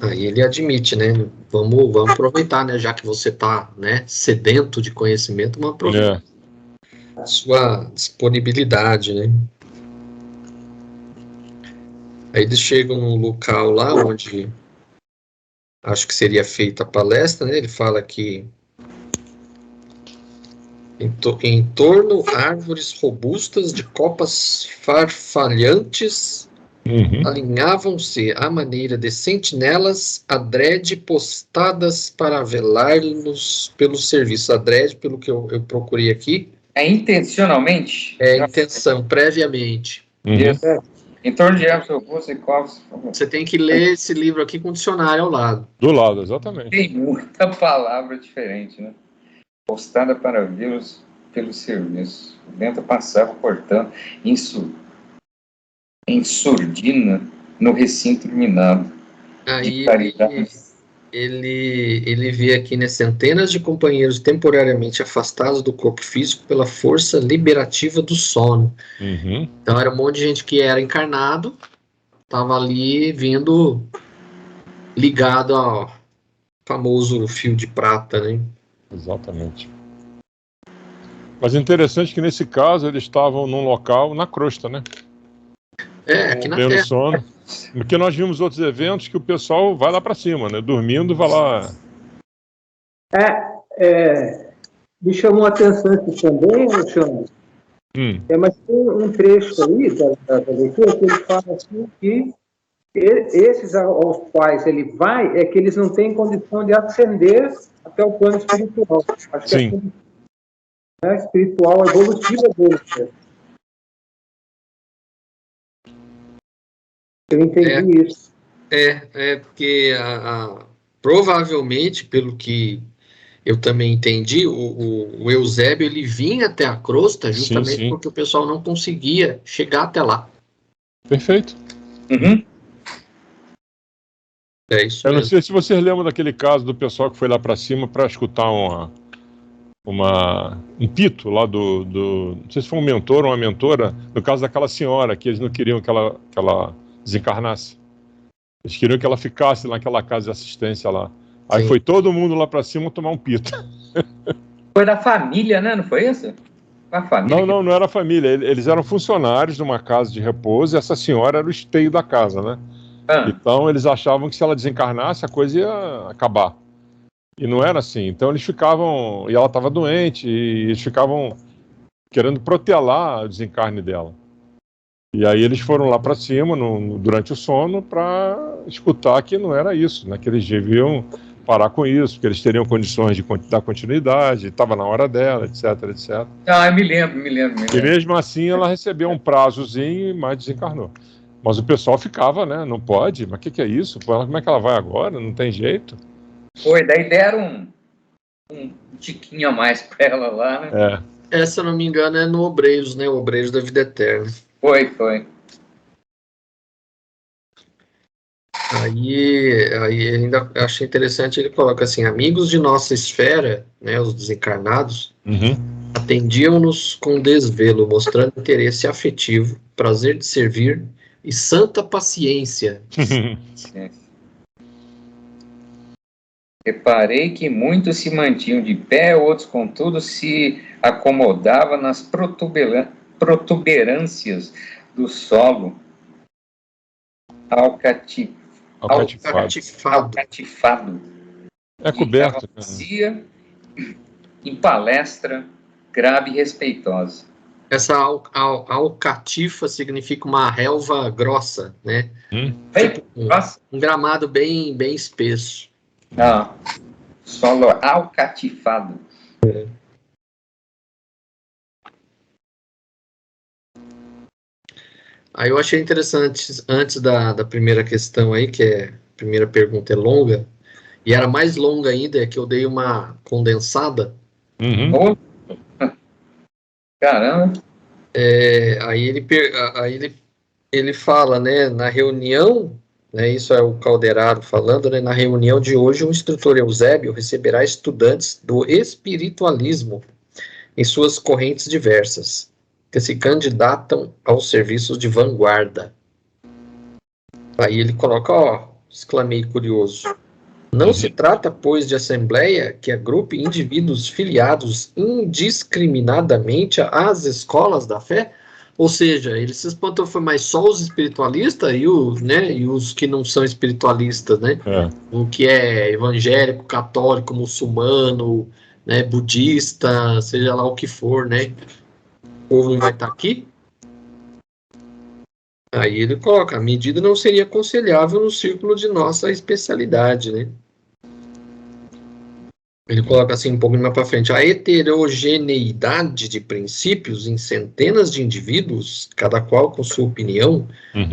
Aí ele admite, né, vamos aproveitar, né, já que você está, né, sedento de conhecimento, vamos aproveitar sua disponibilidade, né. Aí eles chegam num local lá onde acho que seria feita a palestra, né, ele fala que em torno árvores robustas de copas farfalhantes alinhavam-se à maneira de sentinelas adrede postadas para velar-nos pelo serviço. Adrede, pelo que eu procurei aqui. É intencionalmente? É intenção, previamente. Em torno de árvores robustas e copos. Você tem que ler esse livro aqui com o dicionário ao lado. Do lado, exatamente. Tem muita palavra diferente, né? Postada para vê-los pelo serviço. O vento passava, portanto, em surdina no recinto iluminado. Aí ele vê aqui, né, centenas de companheiros temporariamente afastados do corpo físico pela força liberativa do sono. Então era um monte de gente que era encarnado, estava ali vindo ligado ao famoso fio de prata, né? Exatamente. Mas interessante que nesse caso eles estavam num local na crosta, né? Aqui na Terra. Sono. Porque nós vimos outros eventos que o pessoal vai lá para cima, né? Dormindo, vai lá. Me chamou a atenção isso também, Alexandre. Mas tem um trecho aí da leitura que ele fala assim que esses aos quais ele vai é que eles não têm condição de ascender até o plano espiritual. Acho que é a espiritual evolutiva deles. Eu entendi isso. Porque provavelmente, pelo que eu também entendi, o Eusébio ele vinha até a crosta justamente sim. porque o pessoal não conseguia chegar até lá. Perfeito. Uhum. É isso Eu não mesmo. sei se vocês lembram daquele caso do pessoal que foi lá para cima para escutar um pito lá não sei se foi um mentor ou uma mentora, no caso daquela senhora, que eles não queriam que ela desencarnasse. Eles queriam que ela ficasse naquela casa de assistência lá. Aí Sim. foi todo mundo lá para cima tomar um pito. Foi da família, né? Não foi isso? Foi a família. Não era a família. Eles eram funcionários de uma casa de repouso e essa senhora era o esteio da casa, né? Então eles achavam que se ela desencarnasse a coisa ia acabar. E não era assim. Então eles ficavam... E ela estava doente e eles ficavam querendo protelar o desencarne dela. E aí eles foram lá para cima durante o sono para escutar que não era isso, né? Que eles deviam parar com isso, que eles teriam condições de dar continuidade, estava na hora dela, etc, etc. Eu me lembro. E mesmo assim ela recebeu um prazozinho, mas desencarnou. Mas o pessoal ficava, né? Não pode, mas o que é isso? Como é que ela vai agora? Não tem jeito. Foi, daí deram um tiquinho a mais para ela lá, né? Se eu não me engano, é no Obreiros, né? O Obreiros da Vida Eterna. Foi. Aí ainda achei interessante, ele coloca assim, amigos de nossa esfera, né, os desencarnados, atendiam-nos com desvelo, mostrando interesse afetivo, prazer de servir e santa paciência. Reparei que muitos se mantinham de pé, outros, contudo, se acomodavam nas protuberâncias do solo alcatifado. É coberto. Dizia em palestra grave e respeitosa. Essa alcatifa significa uma relva grossa, né? Tipo, um gramado bem espesso. Solo alcatifado. Aí eu achei interessante, antes da primeira questão aí, que a primeira pergunta é longa, e era mais longa ainda, é que eu dei uma condensada. Caramba. Aí ele fala, né, na reunião, né, isso é o Calderaro falando, né, na reunião de hoje o instrutor Eusébio receberá estudantes do espiritualismo em suas correntes diversas, que se candidatam aos serviços de vanguarda. Aí ele coloca, exclamei curioso, não se trata, pois, de assembleia que agrupe indivíduos filiados indiscriminadamente às escolas da fé? Ou seja, ele se espantou, foi mais só os espiritualistas e os que não são espiritualistas, né? O que é evangélico, católico, muçulmano, né, budista, seja lá o que for, né? O povo não vai estar aqui? Aí ele coloca, a medida não seria aconselhável no círculo de nossa especialidade, né? Ele coloca assim um pouco mais para frente, a heterogeneidade de princípios em centenas de indivíduos, cada qual com sua opinião,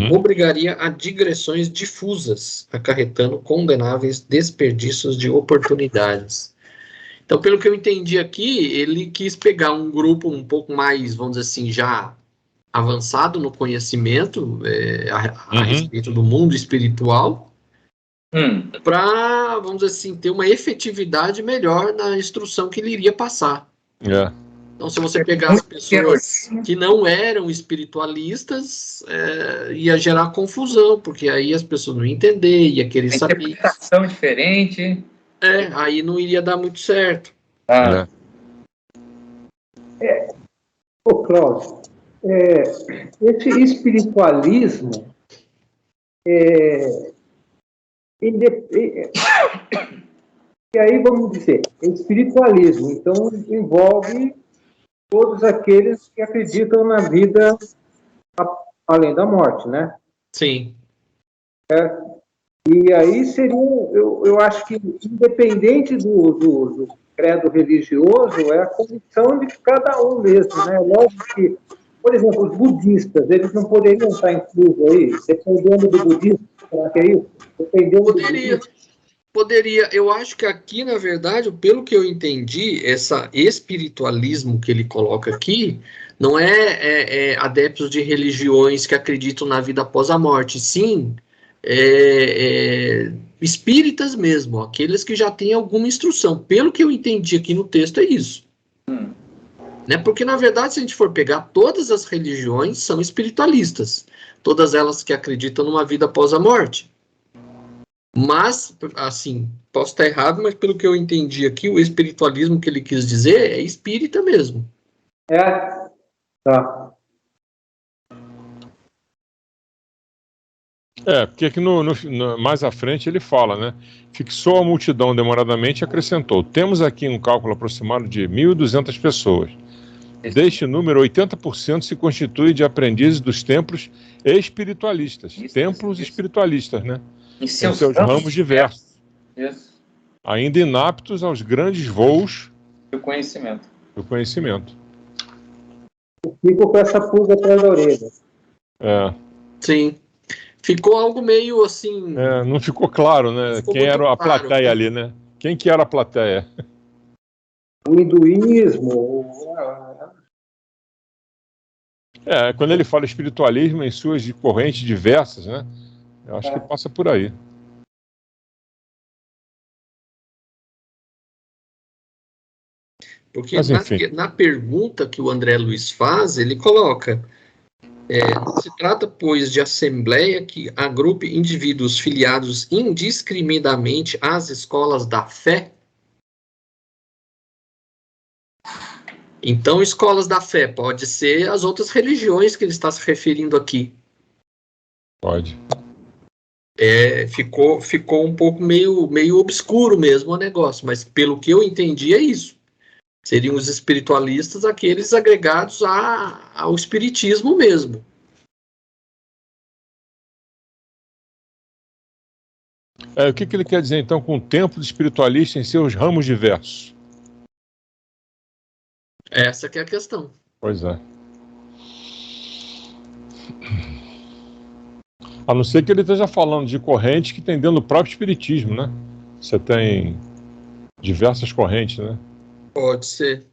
obrigaria a digressões difusas, acarretando condenáveis desperdícios de oportunidades. Então, pelo que eu entendi aqui, ele quis pegar um grupo um pouco mais, vamos dizer assim, já avançado no conhecimento a respeito do mundo espiritual, para, vamos dizer assim, ter uma efetividade melhor na instrução que ele iria passar. Então, se você pegar as pessoas que não eram espiritualistas, ia gerar confusão, porque aí as pessoas não iam entender, ia querer saber. Interpretação diferente. Aí não iria dar muito certo. Ô, Cláudio, esse espiritualismo e aí vamos dizer, espiritualismo, então envolve todos aqueles que acreditam na vida além da morte, né? Sim. E aí seria, eu acho que independente do credo religioso, é a condição de cada um mesmo, né? Lógico que, por exemplo, os budistas, eles não poderiam estar inclusos aí, dependendo do budismo, será que é isso? Dependendo Poderia. Eu acho que aqui, na verdade, pelo que eu entendi, esse espiritualismo que ele coloca aqui não é adeptos de religiões que acreditam na vida após a morte, sim espíritas mesmo, aqueles que já têm alguma instrução. Pelo que eu entendi aqui no texto, é isso. Né? Porque, na verdade, se a gente for pegar, todas as religiões são espiritualistas. Todas elas que acreditam numa vida após a morte. Mas, assim, posso estar errado, mas pelo que eu entendi aqui, o espiritualismo que ele quis dizer é espírita mesmo. Tá. Porque aqui mais à frente ele fala, né? Fixou a multidão demoradamente e acrescentou: temos aqui um cálculo aproximado de 1.200 pessoas. Deste número, 80% se constitui de aprendizes dos templos espiritualistas. Templos espiritualistas, né? Em seus ramos diversos. Isso. Ainda inaptos aos grandes voos Do conhecimento. Fico com essa pulga atrás da orelha. Sim. Ficou algo meio assim... não ficou claro, né? Quem era a plateia ali, né? Quem que era a plateia? O hinduísmo... Quando ele fala espiritualismo em suas correntes diversas, né? Eu acho que passa por aí. Porque na pergunta que o André Luiz faz, ele coloca: se trata, pois, de assembleia que agrupe indivíduos filiados indiscriminadamente às escolas da fé? Então, escolas da fé pode ser as outras religiões que ele está se referindo aqui. Pode. Ficou um pouco meio obscuro mesmo o negócio, mas pelo que eu entendi é isso. Seriam os espiritualistas aqueles agregados ao espiritismo mesmo. O que ele quer dizer, então, com o templo espiritualista em seus ramos diversos? Essa que é a questão. Pois é. A não ser que ele esteja falando de correntes que tem dentro do próprio espiritismo, né? Você tem diversas correntes, né? Pode ser.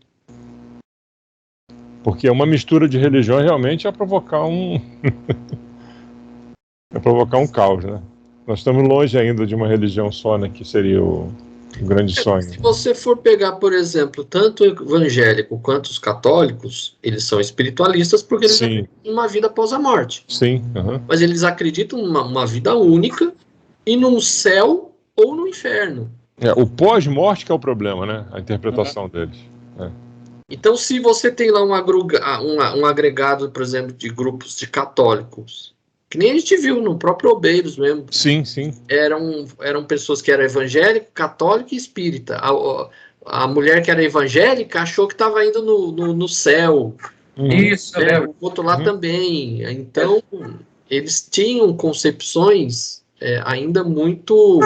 Porque uma mistura de religiões realmente é provocar um caos, né? Nós estamos longe ainda de uma religião só, né? Que seria o grande sonho. Se você for pegar, por exemplo, tanto o evangélico quanto os católicos, eles são espiritualistas porque eles acreditam em uma vida após a morte. Sim. Mas eles acreditam numa vida única e num céu ou no inferno. O pós-morte que é o problema, né? A interpretação deles. Então, se você tem lá um agregado, por exemplo, de grupos de católicos, que nem a gente viu no próprio Obeiros mesmo. Sim. Eram pessoas que eram evangélico, católico e espírita. A mulher que era evangélica achou que estava indo no céu. Isso, né? O outro lá também. Então, eles tinham concepções ainda muito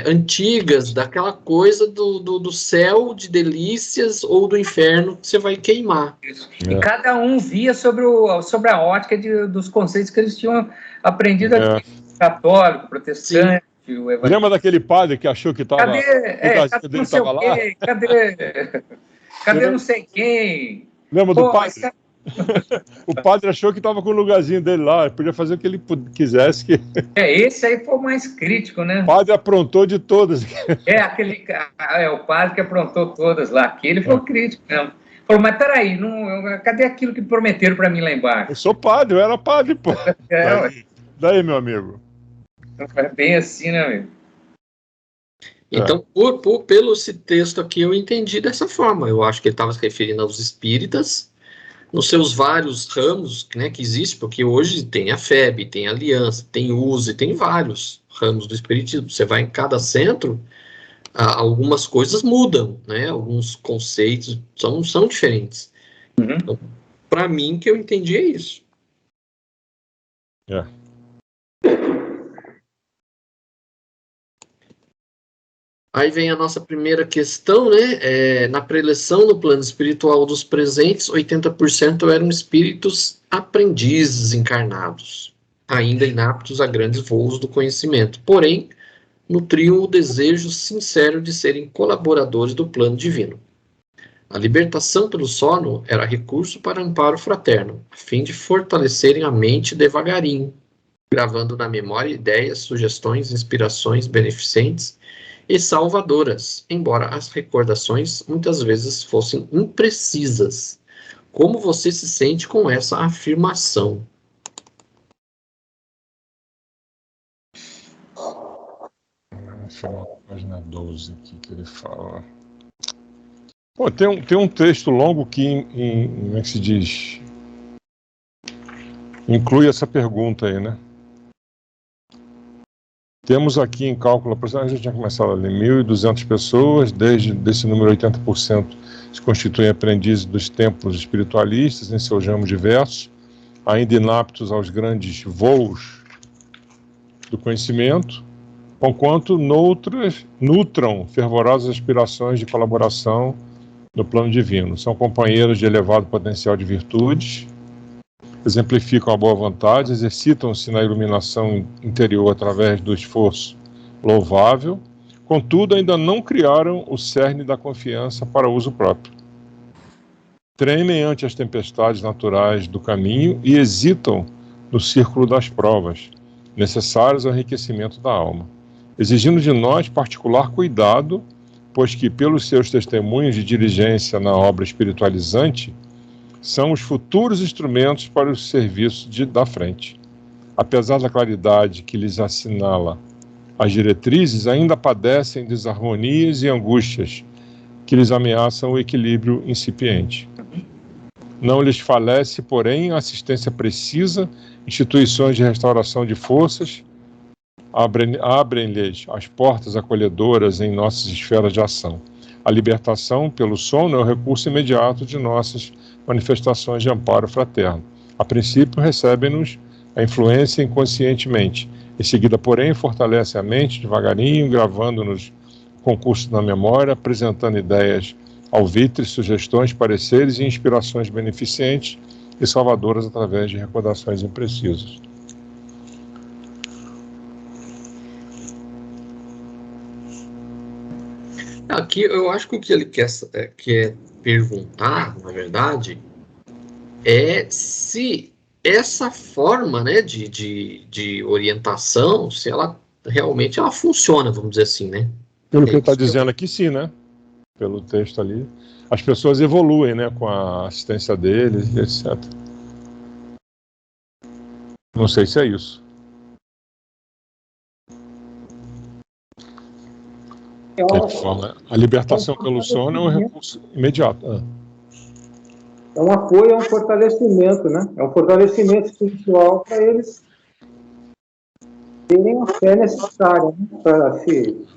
antigas, daquela coisa do céu de delícias ou do inferno que você vai queimar. E cada um via sobre a ótica dos conceitos que eles tinham aprendido aqui. Católico, protestante, o evangélico. Lembra daquele padre que achou que estava... Cadê não sei o quê? Cadê não sei quem? Lembra do padre? O padre achou que estava com o lugarzinho dele lá, podia fazer o que ele quisesse. Esse aí foi o mais crítico, né? O padre aprontou de todas. O padre que aprontou todas lá. Aquele foi o crítico mesmo. Falou, mas peraí, cadê aquilo que prometeram para mim lá embaixo? Eu sou padre, eu era padre, pô. Daí, meu amigo. É bem assim, né, amigo? Então, pelo esse texto aqui, eu entendi dessa forma. Eu acho que ele estava se referindo aos espíritas, nos seus vários ramos, né, que existem, porque hoje tem a FEB, tem a Aliança, tem USE, tem vários ramos do espiritismo. Você vai em cada centro, algumas coisas mudam, né, alguns conceitos são diferentes. Então, para mim, que eu entendi é isso. Aí vem a nossa primeira questão, né? Na preleção no plano espiritual dos presentes, 80% eram espíritos aprendizes encarnados. ainda inaptos a grandes voos do conhecimento, porém, nutriam o desejo sincero de serem colaboradores do plano divino. A libertação pelo sono era recurso para amparo fraterno, a fim de fortalecerem a mente devagarinho, gravando na memória ideias, sugestões, inspirações beneficentes e salvadoras, embora as recordações muitas vezes fossem imprecisas. Como você se sente com essa afirmação? Deixa eu ver a página 12 aqui que ele fala. Pô, tem um texto longo que, como é que se diz? Inclui essa pergunta aí, né? Temos aqui em cálculo, a gente tinha começado a ler 1.200 pessoas, desse número 80% se constituem aprendizes dos templos espiritualistas em seus ramos diversos, ainda inaptos aos grandes voos do conhecimento, conquanto nutram fervorosas aspirações de colaboração no plano divino. São companheiros de elevado potencial de virtudes, exemplificam a boa vontade, exercitam-se na iluminação interior através do esforço louvável, contudo ainda não criaram o cerne da confiança para uso próprio. Tremem ante as tempestades naturais do caminho e hesitam no círculo das provas, necessárias ao enriquecimento da alma, exigindo de nós particular cuidado, pois que, pelos seus testemunhos de diligência na obra espiritualizante, são os futuros instrumentos para o serviço da frente. Apesar da claridade que lhes assinala as diretrizes, ainda padecem desarmonias e angústias que lhes ameaçam o equilíbrio incipiente. Não lhes falece, porém, a assistência precisa, instituições de restauração de forças, abrem-lhes as portas acolhedoras em nossas esferas de ação. A libertação pelo sono é o recurso imediato de nossas manifestações de amparo fraterno. A princípio, recebem-nos a influência inconscientemente. Em seguida, porém, fortalece a mente devagarinho, gravando-nos concursos na memória, apresentando ideias alvitres, sugestões, pareceres e inspirações beneficentes e salvadoras através de recordações imprecisas. Aqui eu acho que o que ele quer perguntar, na verdade, é se essa forma, né, de orientação, se ela realmente funciona, vamos dizer assim, né? Pelo que ele está dizendo aqui, sim, né? Pelo texto ali. As pessoas evoluem, né, com a assistência deles, etc. Não sei se é isso. A libertação pelo sono é um recurso imediato. É um apoio, é um fortalecimento, né? É um fortalecimento espiritual para eles terem a fé necessária, né? Para se...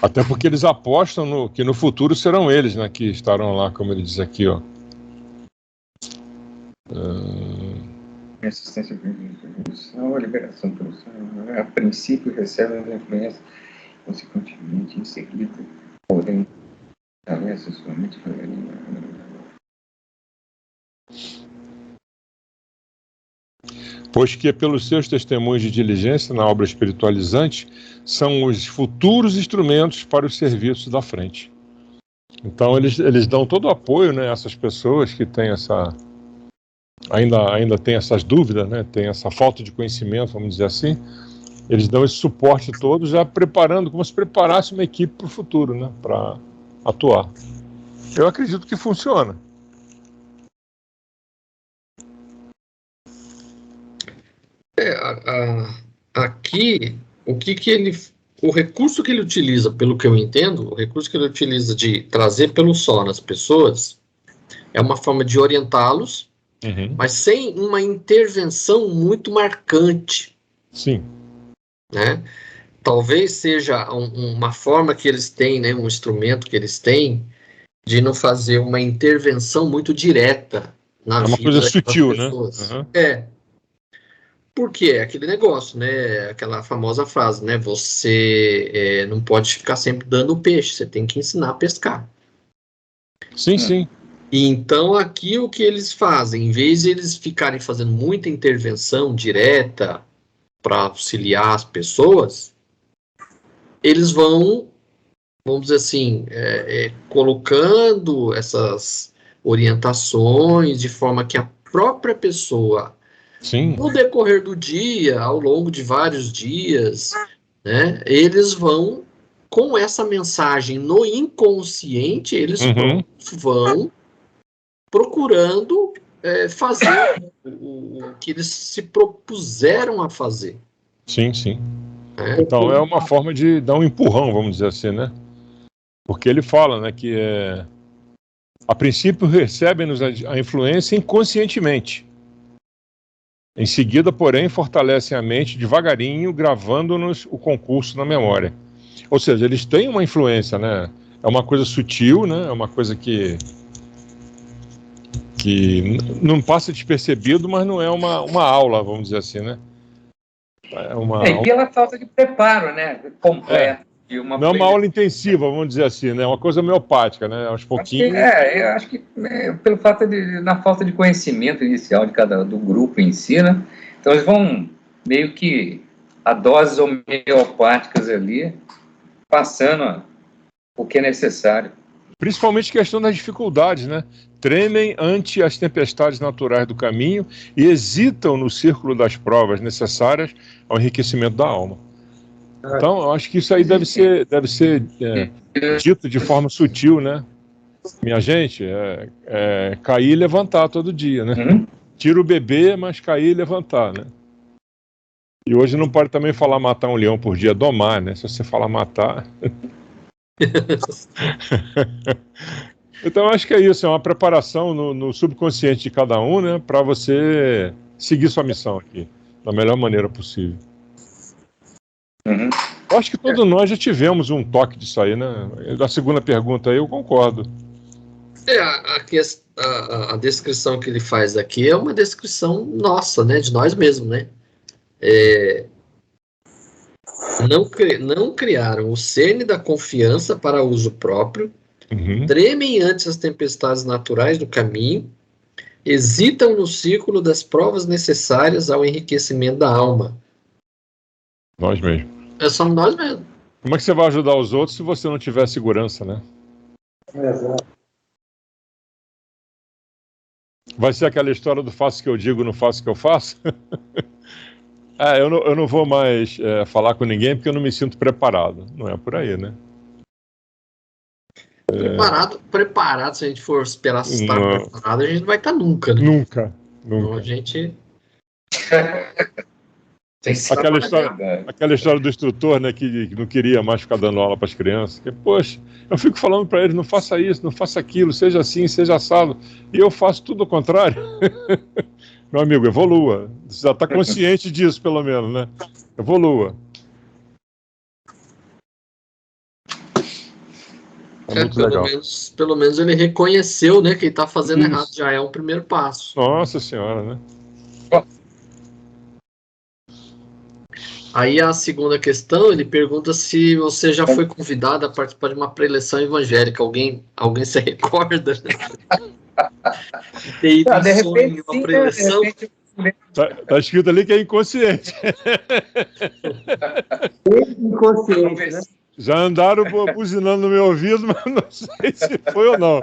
Até porque eles apostam que no futuro serão eles, né, que estarão lá, como ele diz aqui, ó. Assistência a liberação pelo sono, a princípio recebe a influência, consequentemente em seguida, porém, atravessa sua mente devagarinho. Pois que, pelos seus testemunhos de diligência na obra espiritualizante, são os futuros instrumentos para os serviços da frente. Então, eles dão todo o apoio, né, a essas pessoas que têm ainda tem essas dúvidas, né, tem essa falta de conhecimento, vamos dizer assim. Eles dão esse suporte todo, já preparando, como se preparasse uma equipe para o futuro, né, para atuar. Eu acredito que funciona. Aqui, o recurso que ele utiliza, pelo que eu entendo, o recurso que ele utiliza de trazer pelo sono as pessoas é uma forma de orientá-los, mas sem uma intervenção muito marcante. Sim. Né? Talvez seja uma forma que eles têm, né, um instrumento que eles têm de não fazer uma intervenção muito direta na vida das pessoas. É uma coisa sutil, né? É. Porque é aquele negócio, né? Aquela famosa frase, né? Você não pode ficar sempre dando peixe, você tem que ensinar a pescar. Sim, sim. E então aqui o que eles fazem, em vez de eles ficarem fazendo muita intervenção direta para auxiliar as pessoas, eles vão, vamos dizer assim, colocando essas orientações de forma que a própria pessoa, Sim. no decorrer do dia, ao longo de vários dias, né, eles vão, com essa mensagem no inconsciente, eles vão procurando fazer o que eles se propuseram a fazer. Sim, sim. Então é uma forma de dar um empurrão, vamos dizer assim, né? Porque ele fala, né, que a princípio recebem-nos a influência inconscientemente. Em seguida, porém, fortalecem a mente devagarinho, gravando-nos o concurso na memória. Ou seja, eles têm uma influência, né? É uma coisa sutil, né? É uma coisa que não passa despercebido, mas não é uma aula, vamos dizer assim, né? E pela falta de preparo, né? Completo. Não é uma aula intensiva, vamos dizer assim, né? É uma coisa homeopática, né? Aos pouquinhos. Eu acho que pelo fato na falta de conhecimento inicial do grupo em si, né? Então eles vão meio que a doses homeopáticas ali, passando o que é necessário. Principalmente questão das dificuldades, né? Tremem ante as tempestades naturais do caminho e hesitam no círculo das provas necessárias ao enriquecimento da alma. Então, eu acho que isso aí deve ser dito de forma sutil, né? Minha gente, cair e levantar todo dia, né? Tira o bebê, mas cair e levantar, né? E hoje não pode também falar matar um leão por dia, domar, né? Se você falar matar... Então, eu acho que é isso, é uma preparação no subconsciente de cada um, né? Para você seguir sua missão aqui, da melhor maneira possível. Eu acho que todos nós já tivemos um toque disso aí, né? Da segunda pergunta aí, eu concordo. A descrição que ele faz aqui é uma descrição nossa, né? De nós mesmos, né? Não criaram o cerne da confiança para uso próprio, tremem ante as tempestades naturais do caminho, hesitam no círculo das provas necessárias ao enriquecimento da alma. Nós mesmos. Somos nós mesmos. Como é que você vai ajudar os outros se você não tiver segurança, né? Exato. Vai ser aquela história do faço o que eu digo, não faço o que eu faço? Eu não vou mais falar com ninguém porque eu não me sinto preparado. Não é por aí, né? Preparado, se a gente for esperar estar preparado, a gente não vai estar nunca, né? Nunca. Então a gente... Aquela história do instrutor, né, que não queria mais ficar dando aula para as crianças. Que, poxa, eu fico falando para eles, não faça isso, não faça aquilo, seja assim, seja assado. E eu faço tudo ao contrário. Meu amigo, evolua. Você já está consciente disso, pelo menos, né? Evolua. Muito legal. Pelo menos ele reconheceu, né, que ele está fazendo errado. Já é um primeiro passo. Nossa Senhora, né? Aí a segunda questão, ele pergunta se você já foi convidado a participar de uma preleção evangélica. Alguém se recorda? Ter ido de repente, uma preleção? Tá escrito ali que é inconsciente. Inconsciente, né? Já andaram buzinando no meu ouvido, mas não sei se foi ou não.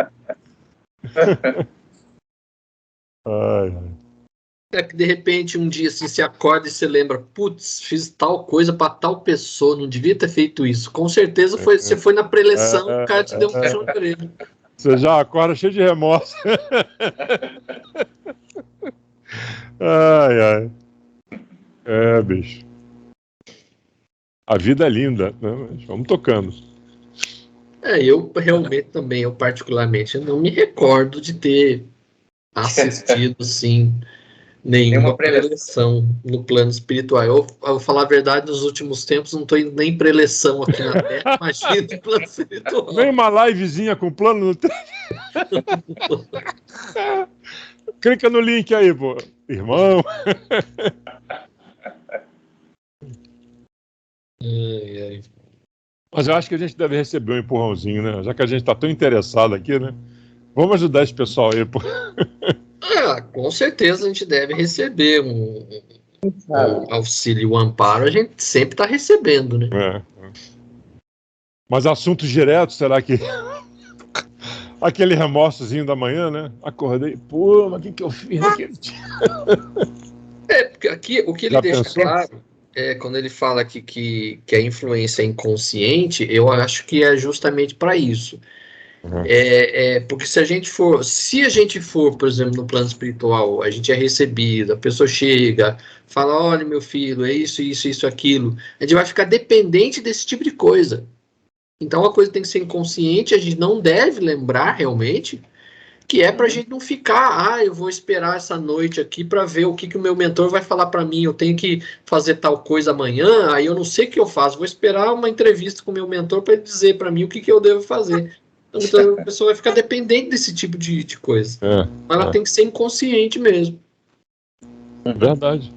Que de repente um dia assim, você acorda e você lembra, putz, fiz tal coisa para tal pessoa, não devia ter feito isso. Com certeza você foi na preleção, o cara te deu um puxão de orelha. Você já acorda cheio de remorso. Ai. Bicho. A vida é linda, né? Mas vamos tocando. Eu realmente também, eu particularmente, não me recordo de ter assistido, assim, nenhuma preleção no plano espiritual. Eu vou falar a verdade, nos últimos tempos não estou indo nem preleção aqui na Terra, imagina no plano espiritual. Nem uma livezinha com plano no Clica no link aí, pô. Irmão. Mas eu acho que a gente deve receber um empurrãozinho, né? Já que a gente está tão interessado aqui, né? Vamos ajudar esse pessoal aí, pô. Com certeza a gente deve receber um auxílio, um amparo, a gente sempre está recebendo, né? Mas assuntos diretos, será que... Aquele remorsozinho da manhã, né? Acordei, pô, mas o que eu fiz naquele dia? Porque aqui o que ele deixa claro, quando ele fala que a influência é inconsciente, eu acho que é justamente para isso. Porque se a gente for, por exemplo, no plano espiritual, a gente é recebido, a pessoa chega, fala, olha, meu filho, é isso, aquilo, a gente vai ficar dependente desse tipo de coisa. Então a coisa tem que ser inconsciente, a gente não deve lembrar realmente, que é para a gente não ficar, eu vou esperar essa noite aqui para ver o que o meu mentor vai falar para mim, eu tenho que fazer tal coisa amanhã, aí eu não sei o que eu faço, vou esperar uma entrevista com o meu mentor para ele dizer para mim o que eu devo fazer. Então a pessoa vai ficar dependente desse tipo de coisa. Mas ela tem que ser inconsciente mesmo. Verdade.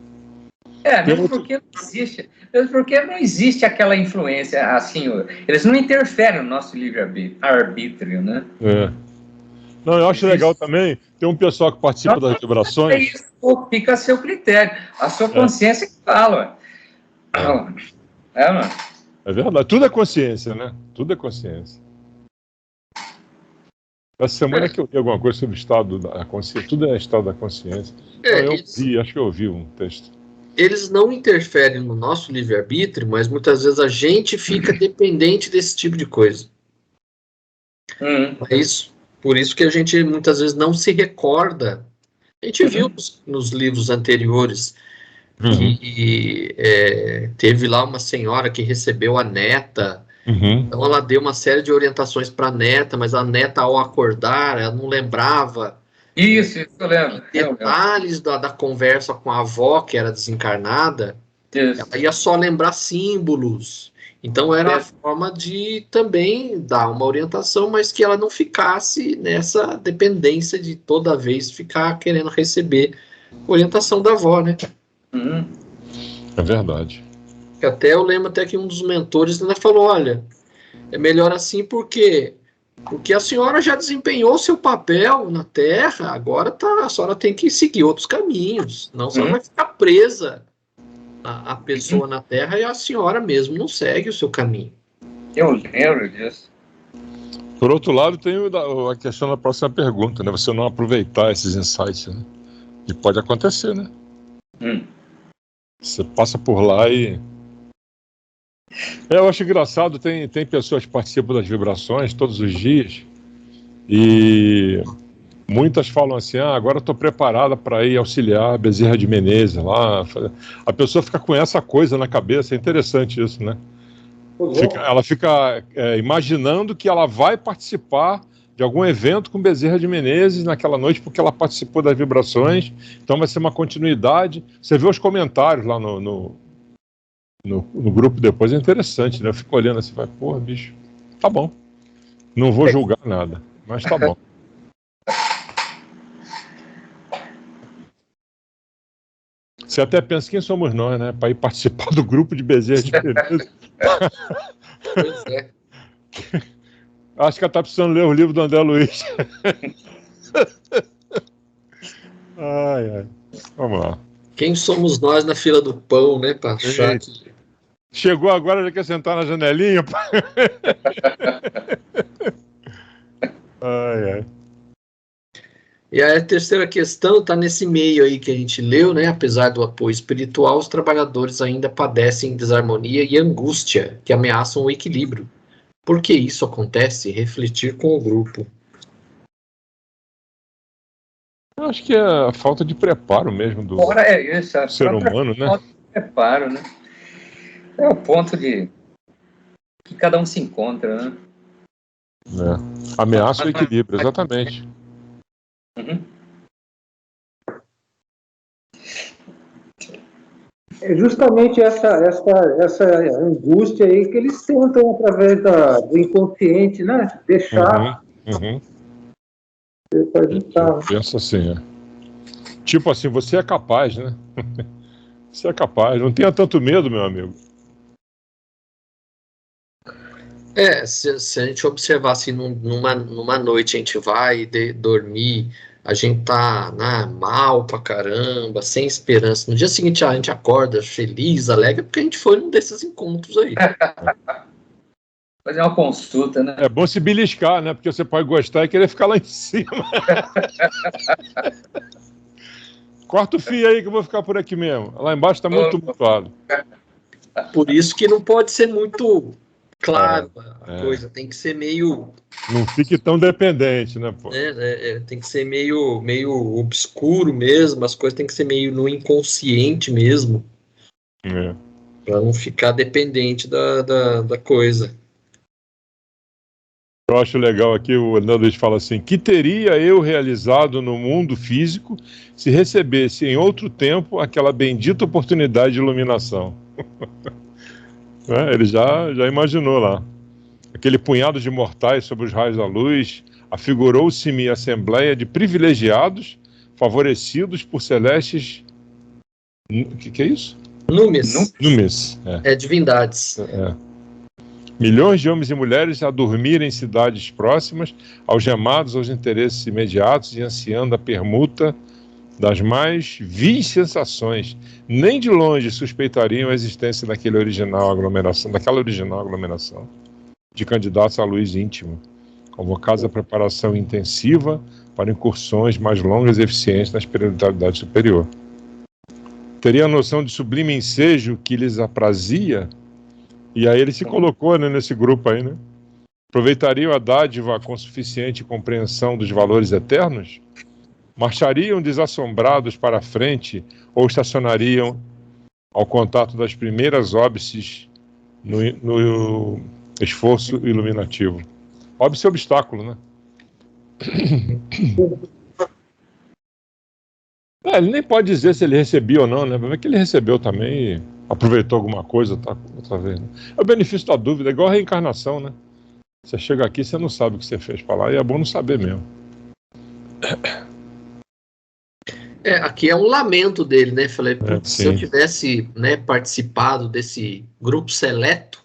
Mesmo porque não existe aquela influência, assim, eles não interferem no nosso livre-arbítrio, né? Não, eu acho legal também, tem um pessoal que participa das vibrações. Isso fica a seu critério, a sua consciência que fala. É verdade, tudo é consciência, né? Tudo é consciência. Essa semana que eu li alguma coisa sobre o estado da consciência, tudo é estado da consciência. Acho que eu ouvi um texto. Eles não interferem no nosso livre-arbítrio, mas muitas vezes a gente fica dependente desse tipo de coisa. Por isso que a gente muitas vezes não se recorda. A gente viu nos livros anteriores que teve lá uma senhora que recebeu a neta. Então ela deu uma série de orientações para a neta, mas a neta, ao acordar, ela não lembrava isso eu lembro. Detalhes da conversa com a avó, que era desencarnada. Ela ia só lembrar símbolos. Então era a forma de também dar uma orientação, mas que ela não ficasse nessa dependência de toda vez ficar querendo receber orientação da avó, né? É verdade. Até eu lembro até que um dos mentores ainda falou, olha, é melhor assim porque a senhora já desempenhou seu papel na Terra, agora a senhora tem que seguir outros caminhos, senão a senhora vai ficar presa a pessoa na Terra e a senhora mesmo não segue o seu caminho. Eu lembro disso. Por outro lado, tem a questão da próxima pergunta, né? Você não aproveitar esses insights, né? E pode acontecer, né? Você passa por lá e... eu acho engraçado, tem pessoas que participam das vibrações todos os dias e muitas falam assim, agora eu estou preparada para ir auxiliar a Bezerra de Menezes lá. A pessoa fica com essa coisa na cabeça, é interessante isso, né? Ela fica imaginando que ela vai participar de algum evento com Bezerra de Menezes naquela noite porque ela participou das vibrações, então vai ser uma continuidade. Você vê os comentários lá no grupo depois, é interessante, né? Eu fico olhando assim, vai, porra, bicho, tá bom. Não vou julgar nada, mas tá bom. Você até pensa, quem somos nós, né? Para ir participar do grupo de Bezerra de Menezes. Pois é. Acho que ela tá precisando ler o livro do André Luiz. Ai. Vamos lá. Quem somos nós na fila do pão, né? Para achar que... Chegou agora, já quer sentar na janelinha. Ai. E aí a terceira questão está nesse meio aí que a gente leu, né? Apesar do apoio espiritual, os trabalhadores ainda padecem desarmonia e angústia que ameaçam o equilíbrio. Por que isso acontece? Refletir com o grupo. Eu acho que é a falta de preparo mesmo do ser humano, né? Falta de preparo, né? É o ponto de que cada um se encontra, né? Ameaça o equilíbrio, exatamente. É justamente essa angústia aí que eles tentam, através do inconsciente, né? Deixar. Pensa assim, tipo assim, você é capaz, né? Você é capaz, não tenha tanto medo, meu amigo. Se a gente observar assim, numa noite a gente vai dormir, a gente tá mal pra caramba, sem esperança. No dia seguinte a gente acorda feliz, alegre, porque a gente foi num desses encontros aí. Fazer uma consulta, né? É bom se beliscar, né? Porque você pode gostar e querer ficar lá em cima. Corta o fio aí que eu vou ficar por aqui mesmo. Lá embaixo tá muito tumultuado. Por isso que não pode ser muito claro a coisa, tem que ser meio... Não fique tão dependente, né, pô? Tem que ser meio obscuro mesmo, as coisas tem que ser meio no inconsciente mesmo, para não ficar dependente da coisa. Eu acho legal aqui, o Hernando fala assim, que teria eu realizado no mundo físico se recebesse em outro tempo aquela bendita oportunidade de iluminação? Ele já imaginou lá. Aquele punhado de mortais sob os raios da luz, afigurou-se-me a assembleia de privilegiados, favorecidos por celestes... Que é isso? Numes. Divindades. Milhões de homens e mulheres a dormirem em cidades próximas, algemados aos interesses imediatos e ansiando a permuta das mais vis sensações. Nem de longe suspeitariam a existência daquela original aglomeração de candidatos à luz íntima, convocados à preparação intensiva para incursões mais longas e eficientes na espiritualidade superior. Teria a noção de sublime ensejo que lhes aprazia. E aí ele se colocou, né, nesse grupo aí, né? Aproveitariam a dádiva com suficiente compreensão dos valores eternos? Marchariam desassombrados para a frente ou estacionariam ao contato das primeiras óbices no esforço iluminativo? Óbice é obstáculo, né? Ele nem pode dizer se ele recebia ou não, né? Vai ver que ele recebeu também e aproveitou alguma coisa outra vez. Né? É o benefício da dúvida, é igual a reencarnação, né? Você chega aqui, você não sabe o que você fez para lá, e é bom não saber mesmo. Aqui é um lamento dele, né? Falei, se eu sim. tivesse, né, participado desse grupo seleto,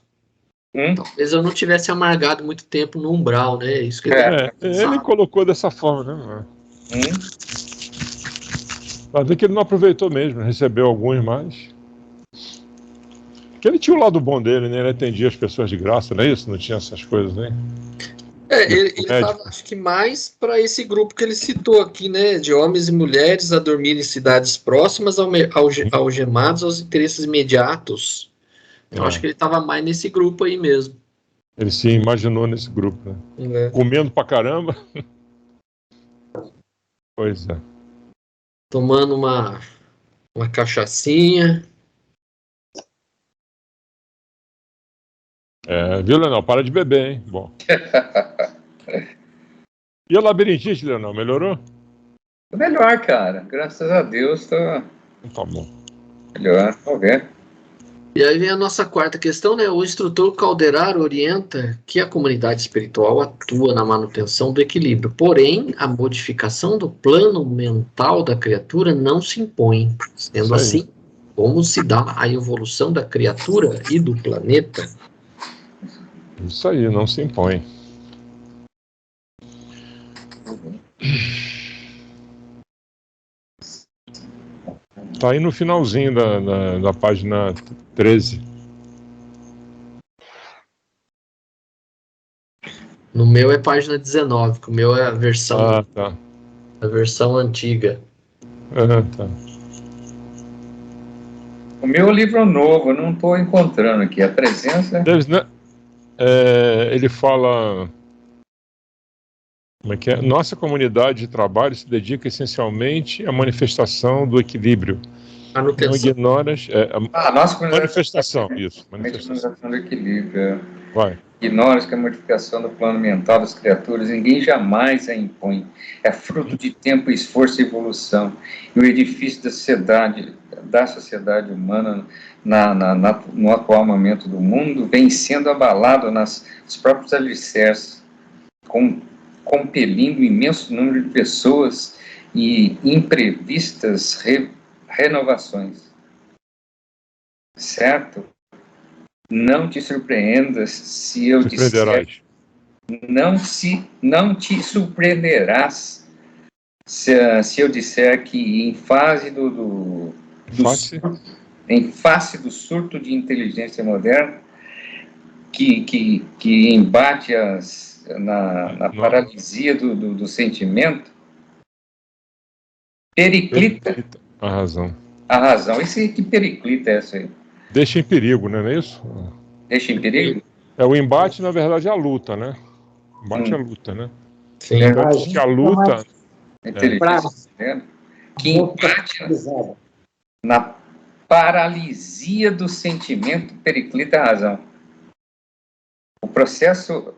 talvez eu não tivesse amargado muito tempo no umbral, né? Isso que ele colocou dessa forma, né? Vai ver que ele não aproveitou mesmo, recebeu alguns mais. Porque ele tinha o lado bom dele, né? Ele atendia as pessoas de graça, não é isso? Não tinha essas coisas, né? Ele estava, acho que mais para esse grupo que ele citou aqui, né? De homens e mulheres a dormir em cidades próximas, algemados aos interesses imediatos. Eu acho que ele estava mais nesse grupo aí mesmo. Ele se imaginou nesse grupo, né? Comendo pra caramba. Pois é. Tomando uma cachaçinha. Viu, Leonel? Para de beber, hein? Bom. E a labirintite, Leonel, melhorou? Melhor, cara. Graças a Deus, tá bom. Melhor, vamos ver. E aí vem a nossa quarta questão, né? O instrutor Calderar orienta que a comunidade espiritual atua na manutenção do equilíbrio. Porém, a modificação do plano mental da criatura não se impõe. Sendo assim, como se dá a evolução da criatura e do planeta? Isso aí, não se impõe. Tá aí no finalzinho da página 13. No meu é página 19, que o meu é a versão, a versão antiga. Tá. O meu livro novo, eu não estou encontrando aqui. A presença... ele fala... Como é que é? Nossa comunidade de trabalho se dedica essencialmente à manifestação do equilíbrio. Não ignoras... nossa comunidade... Manifestação, isso. Manifestação do equilíbrio. Vai. Ignoras que a modificação do plano mental das criaturas ninguém jamais a impõe. É fruto de tempo, esforço e evolução. E o edifício da sociedade humana no atual momento do mundo vem sendo abalado nos próprios alicerces, compelindo um imenso número de pessoas e imprevistas renovações. Certo? Não te surpreendas se eu disser... Não te surpreenderás se eu disser que em face do surto de inteligência moderna que embate na paralisia do sentimento, periclita a razão. A razão. E que periclita é essa aí? Deixa em perigo, não é isso? Deixa em perigo? O embate, na verdade, é a luta, né? O embate é a luta, né? Sim. Então, que a luta... Que embate na paralisia do sentimento, periclita a razão. O processo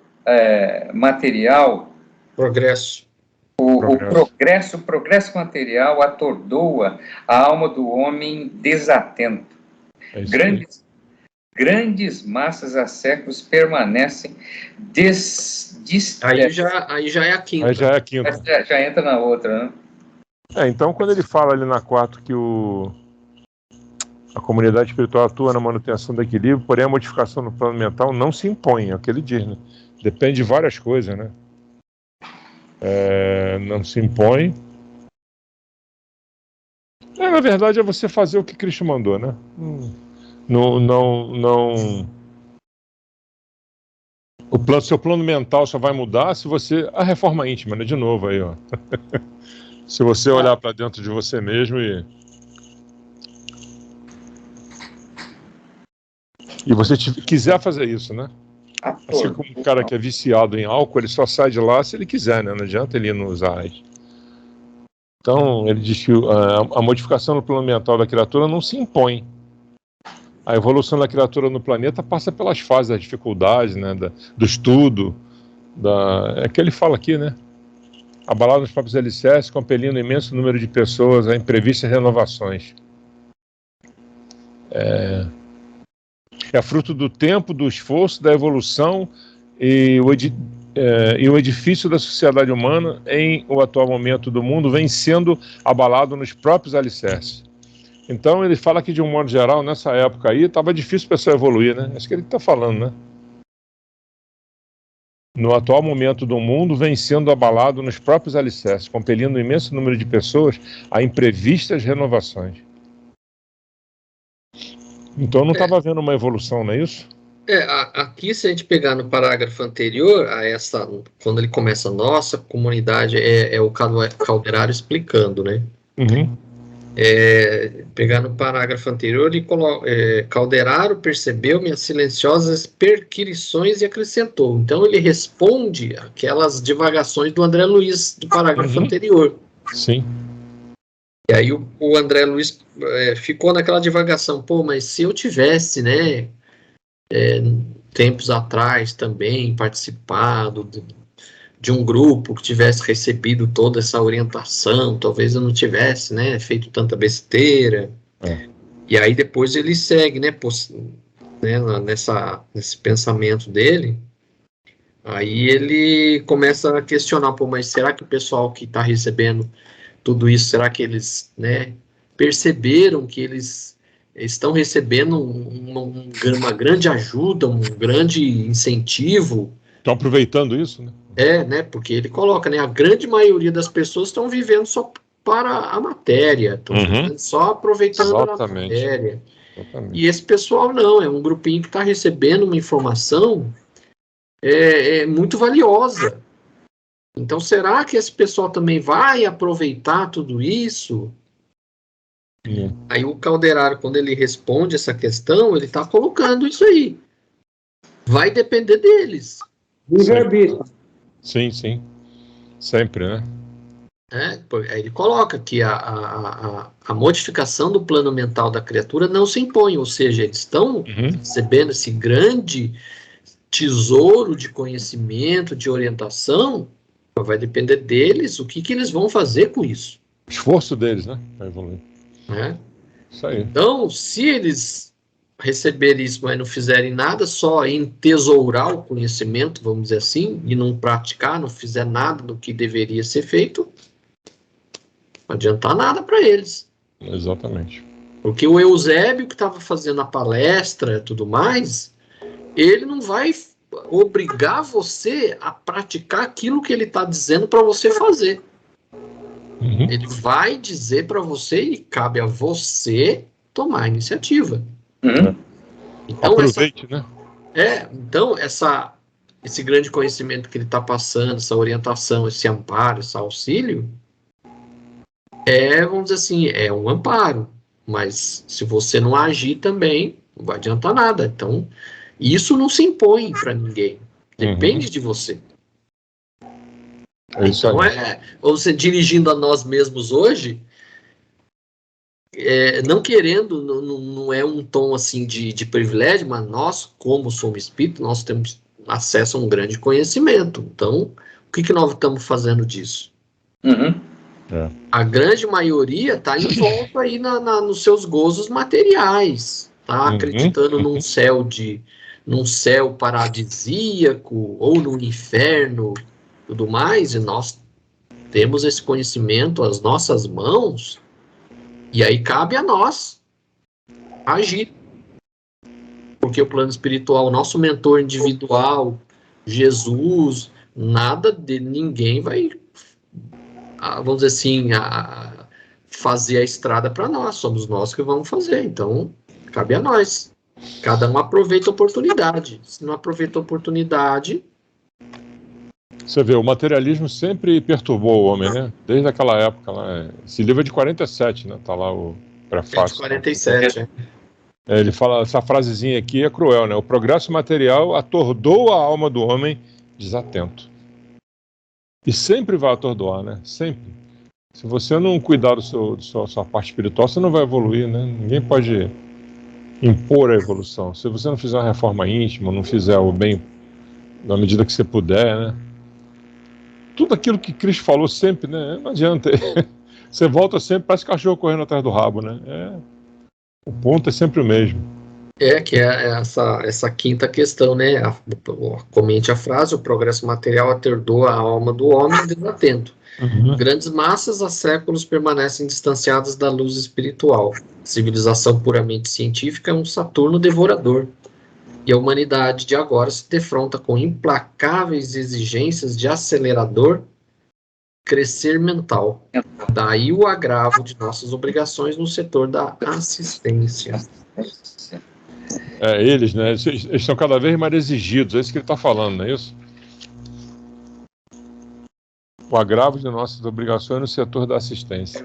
material... Progresso. O progresso material atordoa a alma do homem desatento. Grandes massas há séculos permanecem Aí já é a quinta. Aí já é a quinta. Já entra na outra, né? Então, quando ele fala ali na 4 que a comunidade espiritual atua na manutenção do equilíbrio, porém a modificação no plano mental não se impõe, é o que ele diz, né? Depende de várias coisas, né? Não se impõe. Na verdade, é você fazer o que Cristo mandou, né? Seu plano mental só vai mudar se você... A reforma íntima, né? De novo aí, ó. Se você olhar para dentro de você mesmo e você quiser fazer isso, né? Assim como um cara que é viciado em álcool, ele só sai de lá se ele quiser, né? Não adianta ele ir nos ais. Então, ele diz que a modificação no plano mental da criatura não se impõe. A evolução da criatura no planeta passa pelas fases das dificuldades, né? Do estudo, é que ele fala aqui, né? Abalado nos próprios alicerces, compelindo um imenso número de pessoas a imprevistas renovações. É fruto do tempo, do esforço, da evolução e o edifício da sociedade humana em o atual momento do mundo vem sendo abalado nos próprios alicerces. Então ele fala que de um modo geral, nessa época aí, estava difícil a pessoa evoluir, né? Acho que ele está falando, né? No atual momento do mundo vem sendo abalado nos próprios alicerces, compelindo um imenso número de pessoas a imprevistas renovações. Então não estava havendo uma evolução, não é isso? Aqui, se a gente pegar no parágrafo anterior, quando ele começa, nossa comunidade, é o Calderaro explicando, né? Uhum. Pegar no parágrafo anterior, ele coloca, Calderaro percebeu minhas silenciosas perquirições e acrescentou. Então ele responde aquelas divagações do André Luiz do parágrafo anterior. Sim. E aí o André Luiz ficou naquela divagação, mas se eu tivesse, né, tempos atrás também participado de um grupo que tivesse recebido toda essa orientação, talvez eu não tivesse, né, feito tanta besteira. E aí depois ele segue, né, nesse pensamento dele. Aí ele começa a questionar, mas será que o pessoal que está recebendo tudo isso, será que eles, né, perceberam que eles estão recebendo uma grande ajuda, um grande incentivo? Estão aproveitando isso, né? Né, porque ele coloca, né, a grande maioria das pessoas estão vivendo só para a matéria, estão vivendo só aproveitando a matéria. Exatamente. E esse pessoal não, é um grupinho que está recebendo uma informação muito valiosa. Então, será que esse pessoal também vai aproveitar tudo isso? Aí o Calderaro, quando ele responde essa questão, ele está colocando isso aí. Vai depender deles. Livre-arbítrio. Sim. Sempre, né? Aí ele coloca que a modificação do plano mental da criatura não se impõe, ou seja, eles estão recebendo esse grande tesouro de conhecimento, de orientação. Vai depender deles, o que eles vão fazer com isso. O esforço deles, né? Vai evoluir. Isso aí. Então, se eles receberem isso, mas não fizerem nada, só entesourar o conhecimento, vamos dizer assim, e não praticar, não fizer nada do que deveria ser feito, não adiantar nada para eles. Exatamente. Porque o Eusébio, que estava fazendo a palestra e tudo mais, ele não vai obrigar você a praticar aquilo que ele está dizendo para você fazer. Ele vai dizer para você e cabe a você tomar a iniciativa. Então, aproveite, né? Então, esse grande conhecimento que ele está passando, essa orientação, esse amparo, esse auxílio, vamos dizer assim, é um amparo. Mas se você não agir também, não vai adiantar nada. Então, isso não se impõe para ninguém. Depende de você. Então, você dirigindo a nós mesmos hoje, não querendo, não é um tom assim de privilégio, mas nós, como somos espírito, nós temos acesso a um grande conhecimento. Então, o que nós estamos fazendo disso? A grande maioria está em volta aí nos seus gozos materiais, tá? Acreditando num céu paradisíaco ou no inferno, tudo mais, e nós temos esse conhecimento às nossas mãos, e aí cabe a nós agir. Porque o plano espiritual, nosso mentor individual, Jesus, ninguém vai, vamos dizer assim, fazer a estrada para nós, somos nós que vamos fazer, então cabe a nós. Cada um aproveita a oportunidade. Se não aproveita a oportunidade... Você vê, o materialismo sempre perturbou o homem, né? Desde aquela época lá. Esse livro é de 47, né? Tá lá o prefácio. É de 47, ele fala, essa frasezinha aqui é cruel, né? O progresso material atordou a alma do homem desatento. E sempre vai atordoar, né? Sempre. Se você não cuidar da sua parte espiritual, você não vai evoluir, né? Ninguém pode impor a evolução. Se você não fizer uma reforma íntima, não fizer o bem na medida que você puder, né? Tudo aquilo que Cristo falou sempre, né? Não adianta. Você volta sempre, parece cachorro correndo atrás do rabo, né? O ponto é sempre o mesmo. Que é essa quinta questão, né? Comente a frase: o progresso material atordou a alma do homem desatento. Grandes massas há séculos permanecem distanciadas da luz espiritual. Civilização puramente científica é um Saturno devorador. E a humanidade de agora se defronta com implacáveis exigências de acelerador crescer mental. Daí o agravo de nossas obrigações no setor da assistência. Eles, né? Eles estão cada vez mais exigidos, é isso que ele está falando, não é isso? O agravo de nossas obrigações no setor da assistência.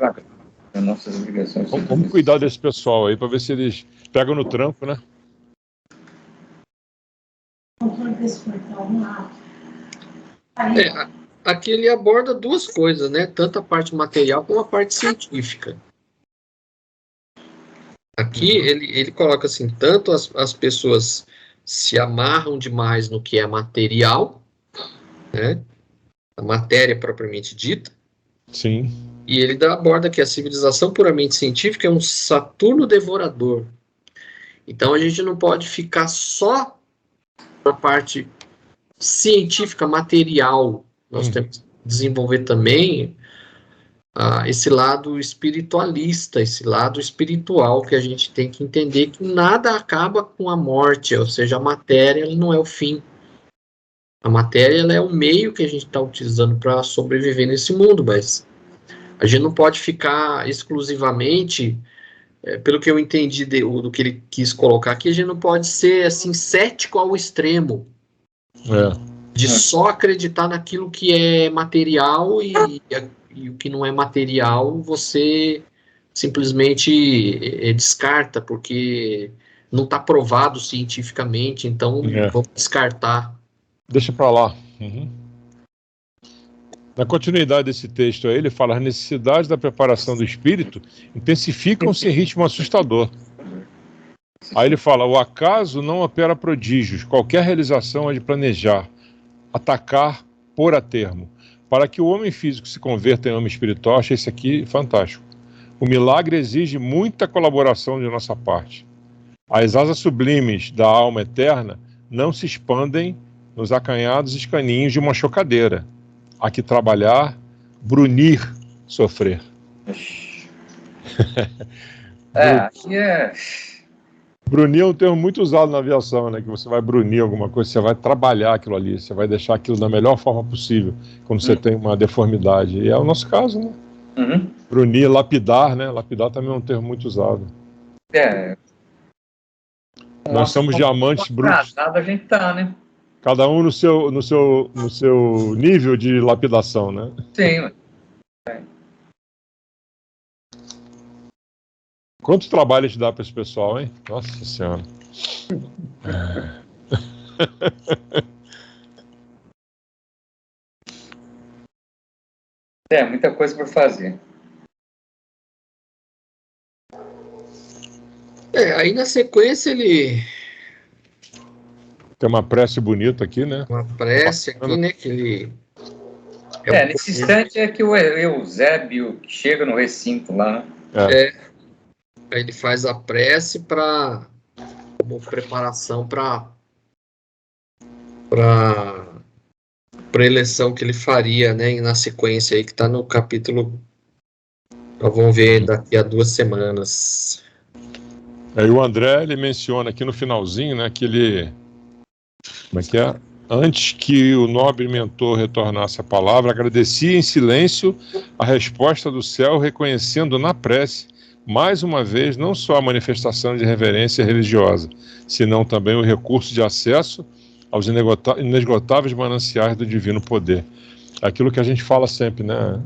Nossas obrigações. Vamos cuidar desse pessoal aí, para ver se eles pegam no tranco, né? Aqui ele aborda duas coisas, né? Tanto a parte material como a parte científica. Aqui ele coloca assim, tanto as pessoas se amarram demais no que é material, né? A matéria propriamente dita. Sim. E ele aborda que a civilização puramente científica é um Saturno devorador. Então a gente não pode ficar só na parte científica, material. Nós temos que desenvolver também esse lado espiritualista, esse lado espiritual, que a gente tem que entender que nada acaba com a morte, ou seja, a matéria ela não é o fim. A matéria ela é o meio que a gente está utilizando para sobreviver nesse mundo, mas a gente não pode ficar exclusivamente, pelo que eu entendi do que ele quis colocar aqui, a gente não pode ser assim cético ao extremo. De só acreditar naquilo que é material e o que não é material você simplesmente descarta, porque não está provado cientificamente, então vamos descartar. Deixa para lá. Na continuidade desse texto aí, ele fala: as necessidades da preparação do espírito intensificam-se em ritmo assustador. Aí ele fala: o acaso não opera prodígios, qualquer realização é de planejar, atacar, pôr a termo. Para que o homem físico se converta em homem espiritual, achei isso aqui fantástico. O milagre exige muita colaboração de nossa parte. As asas sublimes da alma eterna não se expandem nos acanhados escaninhos de uma chocadeira. Há que trabalhar, brunir, sofrer. Aqui Brunir é um termo muito usado na aviação, né? Que você vai brunir alguma coisa, você vai trabalhar aquilo ali, você vai deixar aquilo da melhor forma possível, quando você tem uma deformidade. E é o nosso caso, né? Uhum. Brunir, lapidar, né? Lapidar também é um termo muito usado. Nós somos diamantes brutos. A gente tá, né? Cada um no seu nível de lapidação, né? Sim. Quanto trabalho a gente dá para esse pessoal, hein? Nossa Senhora. Muita coisa para fazer. Aí na sequência ele... Tem uma prece bonita aqui, né? Uma prece aqui, né? Que ele... nesse instante é que o Eusébio chega no recinto lá. Aí ele faz a prece como preparação para a eleição que ele faria, né? E na sequência aí que está no capítulo, nós vamos ver daqui a 2 semanas. Aí o André, ele menciona aqui no finalzinho, né, que ele... Como é que é? Antes que o nobre mentor retornasse a palavra, agradecia em silêncio a resposta do céu, reconhecendo na prece, mais uma vez, não só a manifestação de reverência religiosa, senão também o recurso de acesso aos inesgotáveis mananciais do divino poder. Aquilo que a gente fala sempre, né?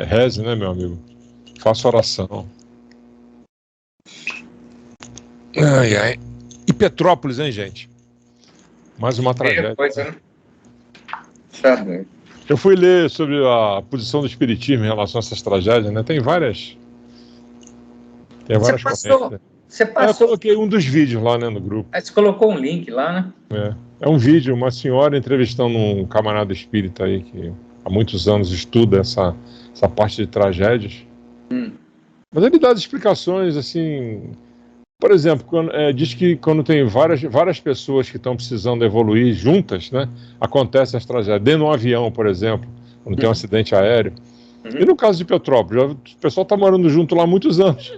Reze, né, meu amigo? Faça oração. Ai, ai. E Petrópolis, hein, gente? Mais uma tragédia. Eu fui ler sobre a posição do espiritismo em relação a essas tragédias, né? Tem várias correntes. Você passou. Eu coloquei um dos vídeos lá, né, no grupo. Aí você colocou um link lá, né? É um vídeo, uma senhora entrevistando um camarada espírita aí que há muitos anos estuda essa parte de tragédias. Mas ele dá as explicações, assim... Por exemplo, diz que quando tem várias pessoas que estão precisando evoluir juntas, né, acontecem as tragédias. Dentro de um avião, por exemplo, quando tem um acidente aéreo. E no caso de Petrópolis, o pessoal está morando junto lá há muitos anos.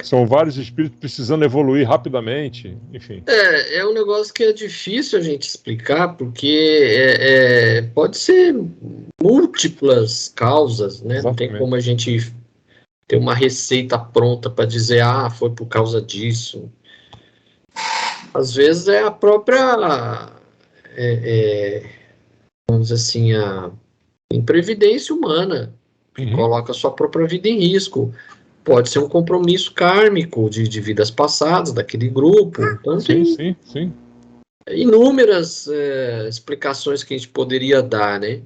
São vários espíritos precisando evoluir rapidamente, enfim. É um negócio que é difícil a gente explicar, porque pode ser múltiplas causas, né? Exatamente. Não tem como a gente ter uma receita pronta para dizer, foi por causa disso. Às vezes é a própria, vamos dizer assim, a imprevidência humana, que coloca a sua própria vida em risco. Pode ser um compromisso kármico de vidas passadas daquele grupo. Então tem inúmeras explicações que a gente poderia dar, né?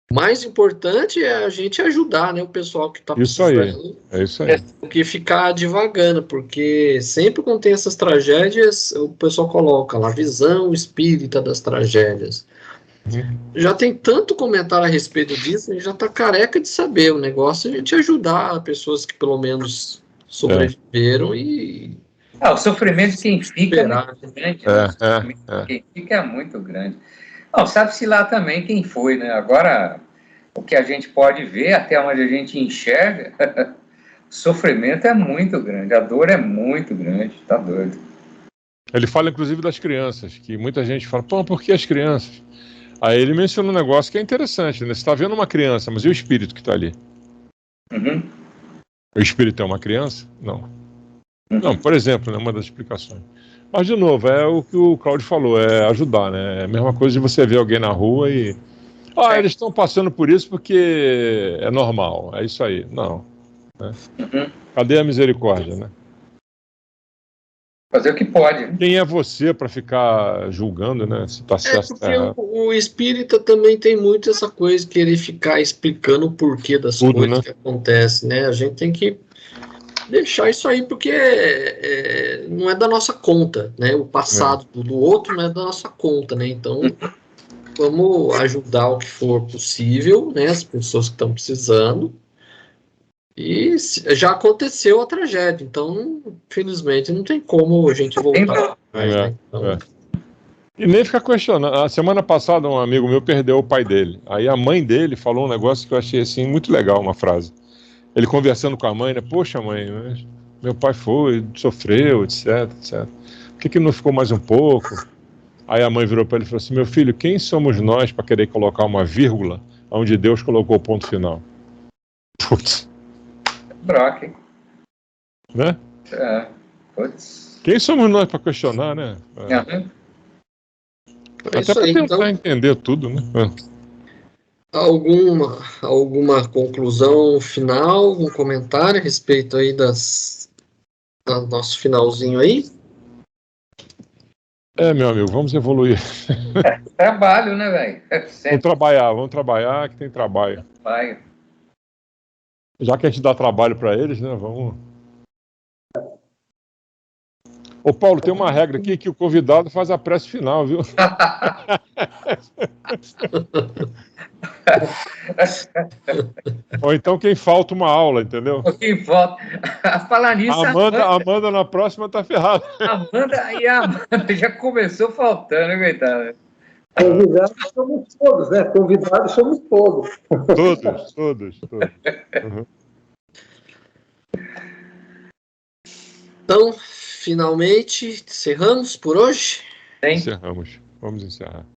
O mais importante é a gente ajudar, né, o pessoal que está precisando. É isso aí. Do que ficar divagando, porque sempre quando tem essas tragédias, o pessoal coloca lá, visão espírita das tragédias. Já tem tanto comentário a respeito disso, a gente já está careca de saber. O negócio é a gente ajudar pessoas que pelo menos sobreviveram e... o sofrimento de quem fica é muito grande. Quem fica é muito grande. Sabe-se lá também quem foi, né? Agora, o que a gente pode ver, até onde a gente enxerga, o sofrimento é muito grande, a dor é muito grande, tá doido. Ele fala, inclusive, das crianças, que muita gente fala, por que as crianças? Aí ele menciona um negócio que é interessante, né? Você está vendo uma criança, mas e o espírito que está ali? O espírito é uma criança? Não. Não, por exemplo, né, uma das explicações. Mas, de novo, é o que o Cláudio falou, é ajudar, né? É a mesma coisa de você ver alguém na rua e... eles estão passando por isso porque é normal, é isso aí. Não. Né? Cadê a misericórdia, né? Fazer o que pode. Quem é você para ficar julgando, né? Se está certo ou errado. O espírita também tem muito essa coisa, querer ficar explicando o porquê das coisas, né, que acontecem, né? A gente tem que deixar isso aí, porque não é da nossa conta, né? O passado do outro não é da nossa conta, né? Então, vamos ajudar o que for possível, né? As pessoas que estão precisando. E já aconteceu a tragédia, então, infelizmente, não tem como a gente voltar mais, né? Então... E nem ficar questionando. A semana passada, um amigo meu perdeu o pai dele. Aí a mãe dele falou um negócio que eu achei, assim, muito legal, uma frase. Ele conversando com a mãe, né? Poxa, mãe, Meu pai foi, sofreu, etc, etc. Por que não ficou mais um pouco? Aí a mãe virou para ele e falou assim, meu filho, quem somos nós para querer colocar uma vírgula onde Deus colocou o ponto final? Putz. Brock. Né? Putz. Quem somos nós para questionar, né? Uhum. Até para tentar entender tudo, né? Alguma conclusão final, algum comentário a respeito aí do nosso finalzinho aí? Meu amigo, vamos evoluir. Trabalho, né, velho? Vamos trabalhar, que tem trabalho. Trabalho. Já que a gente dá trabalho para eles, né? Vamos. Ô, Paulo, tem uma regra aqui que o convidado faz a prece final, viu? Ou então quem falta uma aula, entendeu? Quem falta. Falar nisso, Amanda na próxima tá ferrada. Amanda já começou faltando, né, coitada? Convidados somos todos, né? Convidados somos todos. Todos. Uhum. Então, finalmente, encerramos por hoje? Encerramos. Vamos encerrar.